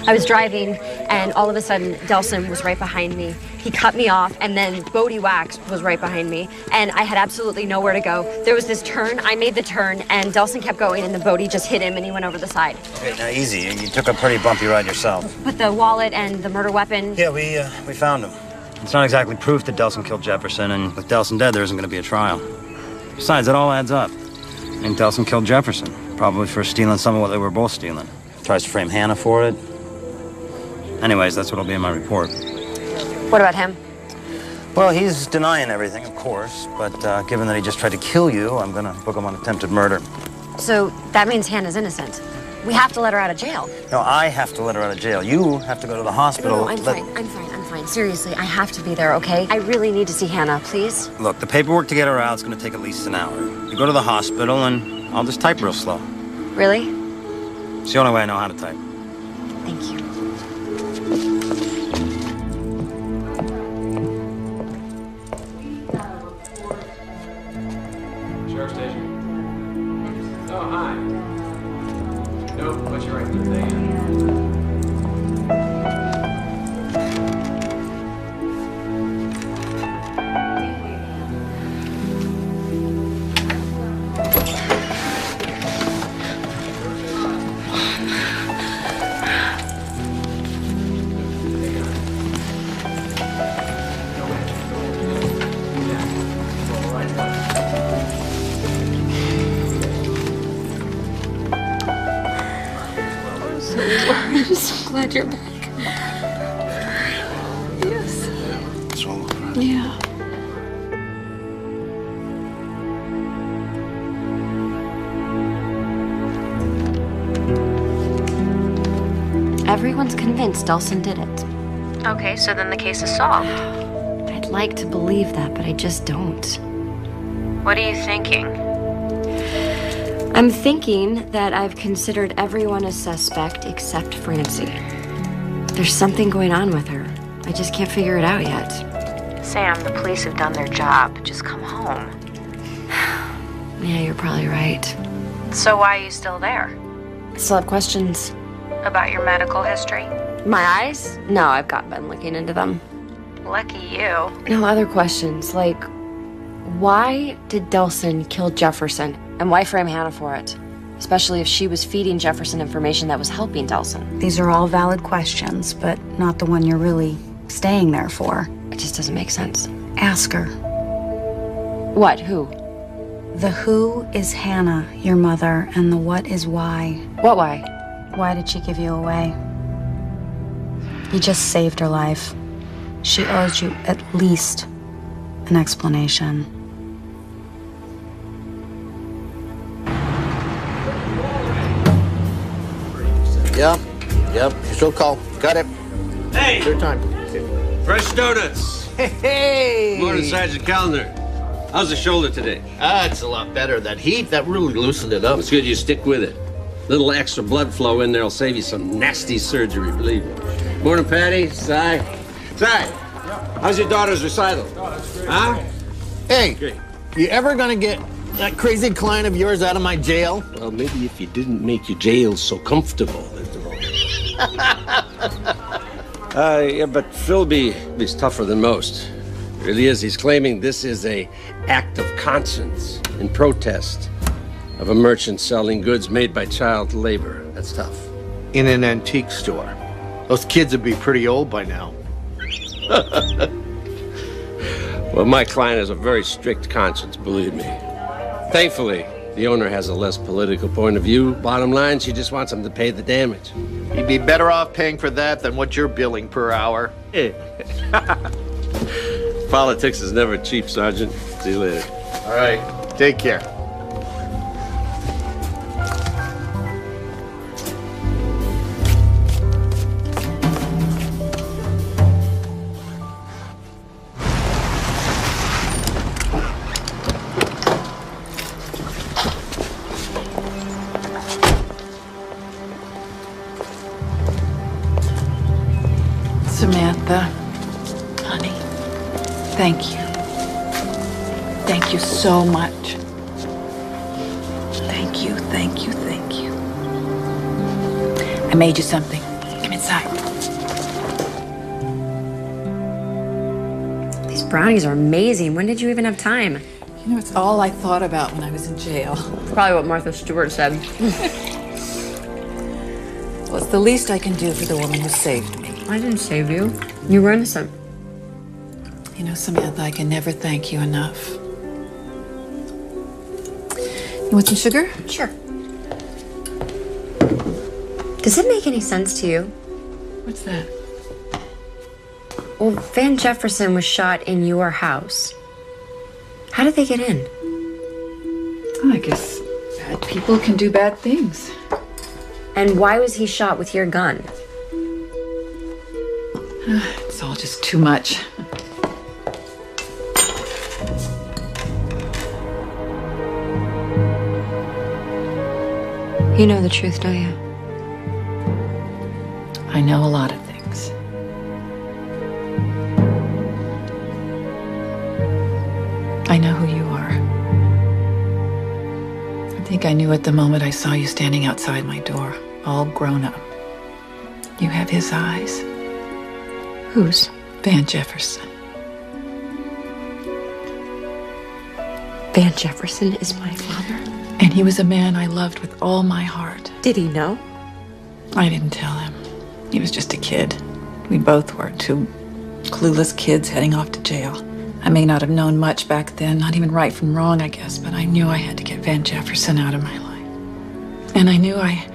I was driving, and all of a sudden, Delson was right behind me. He cut me off, and then Bodie Wax was right behind me, and I had absolutely nowhere to go. There was this turn, I made the turn, and Delson kept going, and then Bodie just hit him, and he went over the side. Okay, now easy. You took a pretty bumpy ride yourself. But the wallet and the murder weapon... Yeah, we found him. It's not exactly proof that Delson killed Jefferson, and with Delson dead, there isn't going to be a trial. Besides, it all adds up. And Delson killed Jefferson, probably for stealing some of what they were both stealing. Tries to frame Hannah for it. Anyways, that's what'll be in my report. What about him? Well, he's denying everything, of course, but given that he just tried to kill you, I'm gonna book him on attempted murder. So that means Hannah's innocent. We have to let her out of jail. No, I have to let her out of jail. You have to go to the hospital. No, I'm fine. Seriously, I have to be there, okay? I really need to see Hannah, please. Look, the paperwork to get her out is gonna take at least an hour. You go to the hospital and I'll just type real slow. Really? It's the only way I know how to type. Thank you. Sheriff's Station. Oh, hi. Nope, what's your right to stay in? I'm so glad you're back. Yes. It's all over. Yeah. Everyone's convinced Delson did it. Okay, so then the case is solved. I'd like to believe that, but I just don't. What are you thinking? I'm thinking that I've considered everyone a suspect except Francie. There's something going on with her. I just can't figure it out yet. Sam, the police have done their job. Just come home. Yeah, you're probably right. So why are you still there? I still have questions. About your medical history? My eyes? No, I've been looking into them. Lucky you. No, other questions, like, why did Delson kill Jefferson? And why frame Hannah for it? Especially if she was feeding Jefferson information that was helping Delson. These are all valid questions, but not the one you're really staying there for. It just doesn't make sense. Ask her. What? Who? The who is Hannah, your mother, and the what is why. What why? Why did she give you away? You just saved her life. She owes you at least an explanation. Yep, she'll call. Got it. Hey! Your time. Fresh donuts. Hey! Morning, Sergeant Callender. How's the shoulder today? It's a lot better. That heat, that really loosened it up. It's good you stick with it. Little extra blood flow in there will save you some nasty surgery, believe me. Morning, Patty. Si. How's your daughter's recital? Huh? Hey, Great. you ever gonna get that crazy client of yours out of my jail? Well, maybe if you didn't make your jail so comfortable. Yeah, but Philby's tougher than most. Really is. He's claiming this is a act of conscience in protest of a merchant selling goods made by child labor. That's tough. In an antique store. Those kids would be pretty old by now. Well, my client has a very strict conscience, believe me. Thankfully, the owner has a less political point of view. Bottom line, she just wants him to pay the damage. You'd be better off paying for that than what you're billing per hour. Politics is never cheap, Sergeant. See you later. All right, take care. Samantha, honey, thank you. Thank you so much. Thank you, thank you, thank you. I made you something. Come inside. These brownies are amazing. When did you even have time? You know, it's all I thought about when I was in jail. Probably what Martha Stewart said. Well, it's the least I can do for the woman who saved me. I didn't save you. You were innocent. You know, Samantha, I can never thank you enough. You want some sugar? Sure. Does it make any sense to you? What's that? Well, Van Jefferson was shot in your house. How did they get in? I guess bad people can do bad things. And why was he shot with your gun? It's all just too much. You know the truth, don't you? I know a lot of things. I know who you are. I think I knew at the moment I saw you standing outside my door, all grown up. You have his eyes. Whose? Van Jefferson. Van Jefferson is my father? And he was a man I loved with all my heart. Did he know? I didn't tell him. He was just a kid. We both were two clueless kids heading off to jail. I may not have known much back then, not even right from wrong, I guess, but I knew I had to get Van Jefferson out of my life. And I knew I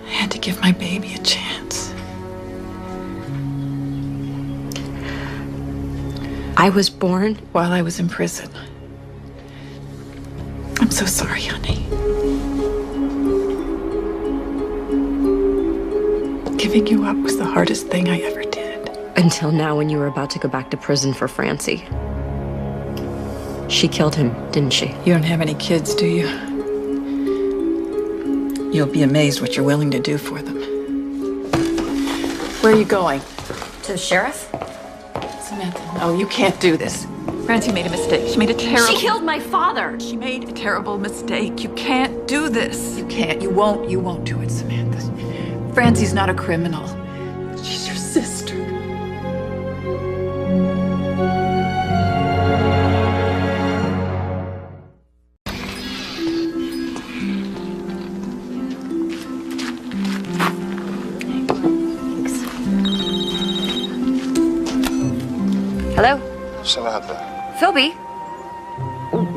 had to give my baby a chance. I was born while I was in prison. I'm so sorry, honey. Giving you up was the hardest thing I ever did. Until now, when you were about to go back to prison for Francie. She killed him, didn't she? You don't have any kids, do you? You'll be amazed what you're willing to do for them. Where are you going? To the sheriff? Samantha, no, you can't do this. Francie made a mistake. She made a terrible... She killed my father! She made a terrible mistake. You can't do this. You can't. You won't do it, Samantha. Francie's not a criminal. She's your sister. Hello? Samantha, Philby?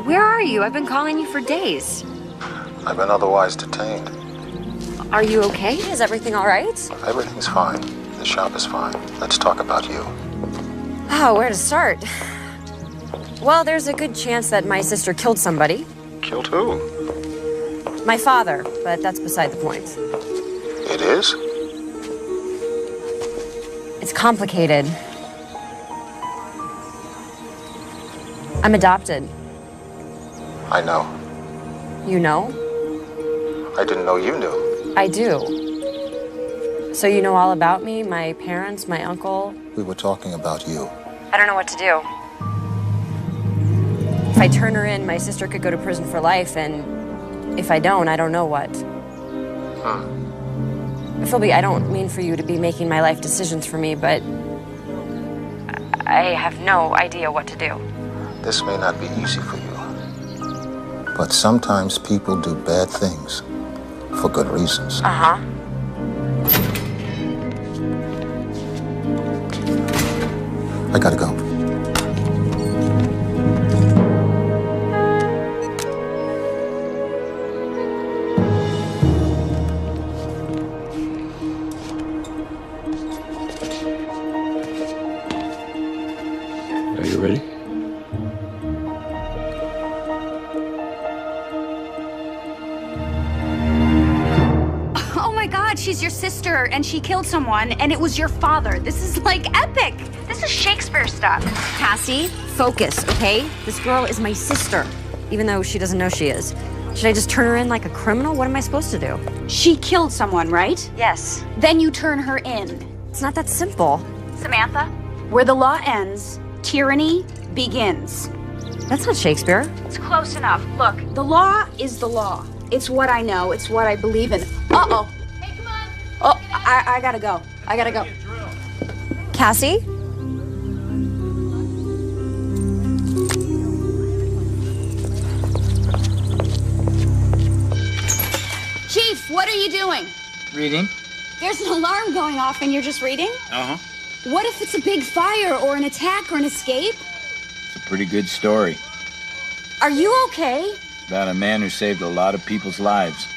Where are you? I've been calling you for days. I've been otherwise detained. Are you okay? Is everything all right? Everything's fine. The shop is fine. Let's talk about you. Oh, where to start? Well, there's a good chance that my sister killed somebody. Killed who? My father, but that's beside the point. It is? It's complicated. I'm adopted. I know. You know? I didn't know you knew. I do. So you know all about me, my parents, my uncle? We were talking about you. I don't know what to do. If I turn her in, my sister could go to prison for life, and if I don't know what. Philby, I don't mean for you to be making my life decisions for me, but I have no idea what to do. This may not be easy for you, but sometimes people do bad things for good reasons. Uh-huh. I gotta go. Are you ready? Oh my God, she's your sister, and she killed someone, and it was your father. This is like epic. This is Shakespeare stuff. Cassie, focus, okay? This girl is my sister, even though she doesn't know she is. Should I just turn her in like a criminal? What am I supposed to do? She killed someone, right? Yes. Then you turn her in. It's not that simple. Samantha, where the law ends, tyranny begins. That's not Shakespeare. It's close enough. Look, the law is the law. It's what I know. It's what I believe in. Uh-oh. Hey, come on. Oh, I gotta go. I gotta go. Cassie? Chief, what are you doing? Reading? There's an alarm going off and you're just reading? Uh-huh. What if it's a big fire or an attack or an escape? It's a pretty good story. Are you okay? It's about a man who saved a lot of people's lives.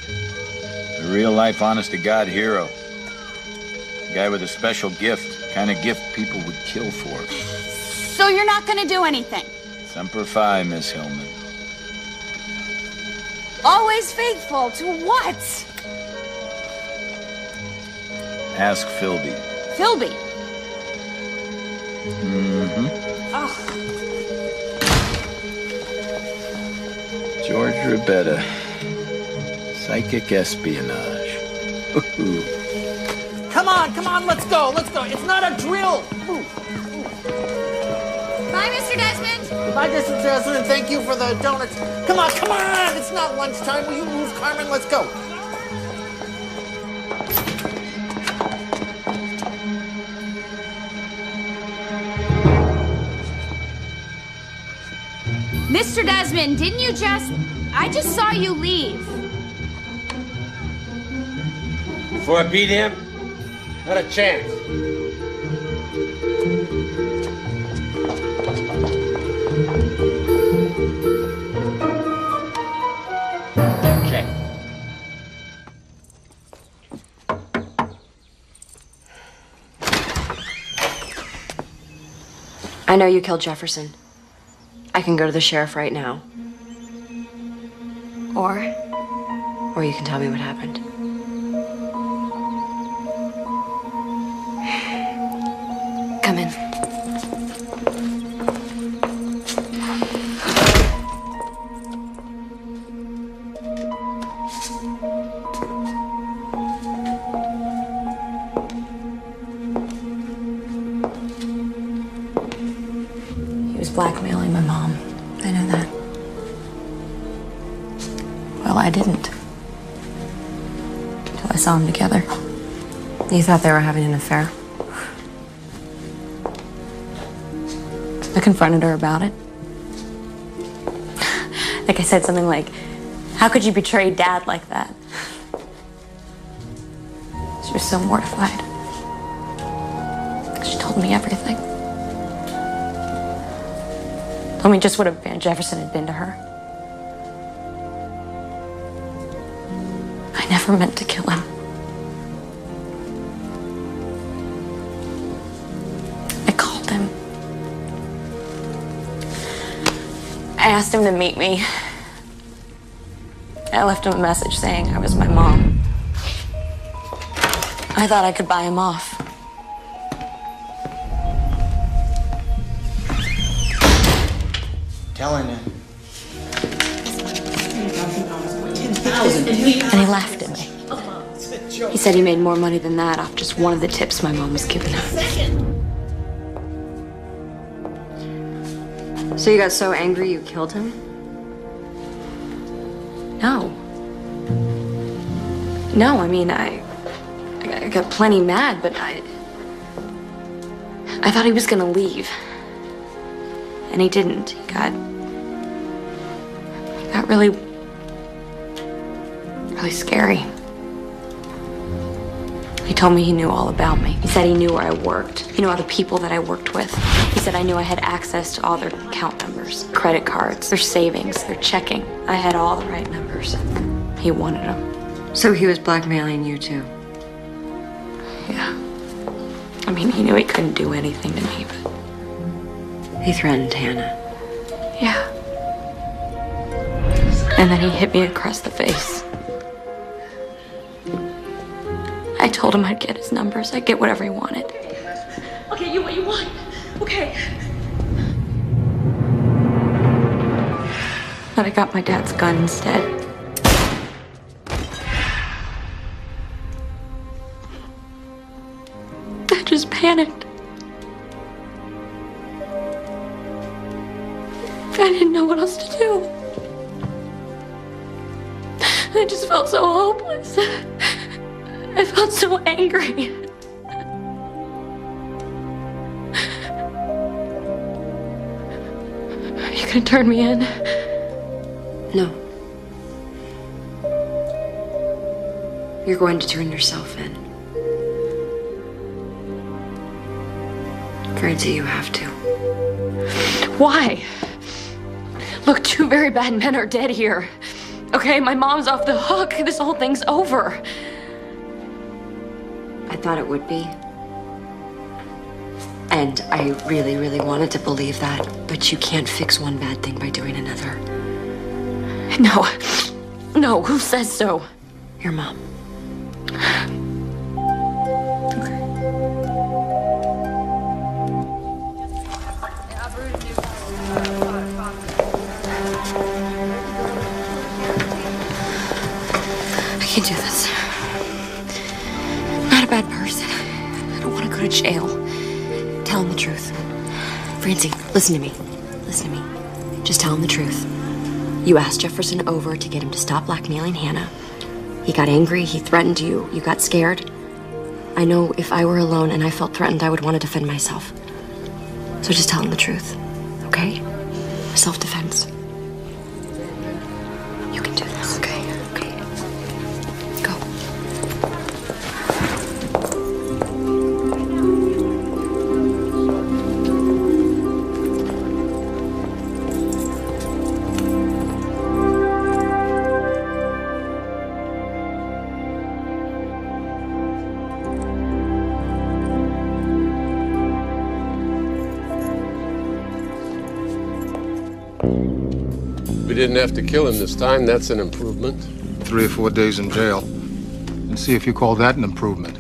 A real-life, honest-to-God hero. A guy with a special gift. Kind of gift people would kill for. So you're not gonna do anything? Semper Fi, Miss Hillman. Always faithful to what? Ask Philby. Philby. Mm-hmm. Oh. George Rebetta. Psychic espionage. Ooh. Come on, let's go. It's not a drill. Bye, Mr. Desmond. Goodbye, Mr. Desmond. Thank you for the donuts. Come on. It's not lunchtime. Will you move, Carmen? Let's go. Mr. Desmond, didn't you I just saw you leave. Before I beat him, not a chance. Okay. I know you killed Jefferson. I can go to the sheriff right now. Or you can tell me what happened. Come in. He was blackmailing my mom. I know that. Well, I didn't. Till I saw them together. You thought they were having an affair? I confronted her about it. Like I said something like, how could you betray Dad like that? She was so mortified. She told me everything. Told me just what Van Jefferson had been to her. I never meant to kill him. I called him. I asked him to meet me. I left him a message saying I was my mom. I thought I could buy him off. Telling you. And he laughed at me. He said he made more money than that off just one of the tips my mom was giving him. So you got so angry you killed him? No. No, I mean, I got plenty mad, but I thought he was gonna leave. And he didn't. He got really scary. He told me he knew all about me. He said he knew where I worked. He knew all the people that I worked with. He said I knew I had access to all their account numbers, credit cards, their savings, their checking. I had all the right numbers. He wanted them. So he was blackmailing you too? Yeah. I mean, he knew he couldn't do anything to me, but... He threatened Hannah. Yeah. And then he hit me across the face. I told him I'd get his numbers. I'd get whatever he wanted. Okay, you what you want. Okay. But I got my dad's gun instead. I just panicked. I didn't know what else to do. I just felt so hopeless. I felt so angry. Are you gonna turn me in? No. You're going to turn yourself in. Guarantee you have to. Why? Look, Two very bad men are dead here. Okay, my mom's off the hook. This whole thing's over. I thought it would be. And I really, really wanted to believe that. But you can't fix one bad thing by doing another. No. No, who says so? Your mom. I can't do this. I'm not a bad person. I don't want to go to jail. Tell him the truth. Francie, listen to me. Listen to me. Just tell him the truth. You asked Jefferson over to get him to stop blackmailing Hannah. He got angry, he threatened you, you got scared. I know if I were alone and I felt threatened, I would want to defend myself. So just tell him the truth, okay? Self-defense. You can do this, okay? Okay. Go. We didn't have to kill him this time. That's an improvement. 3 or 4 days in jail. And see if you call that an improvement.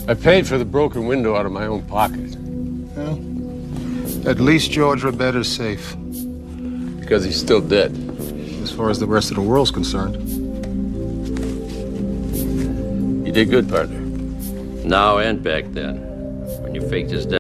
I paid for the broken window out of my own pocket. Well, at least George Rabetter's safe. Because he's still dead. As far as the rest of the world's concerned. You did good, partner. Now and back then, when you faked his death.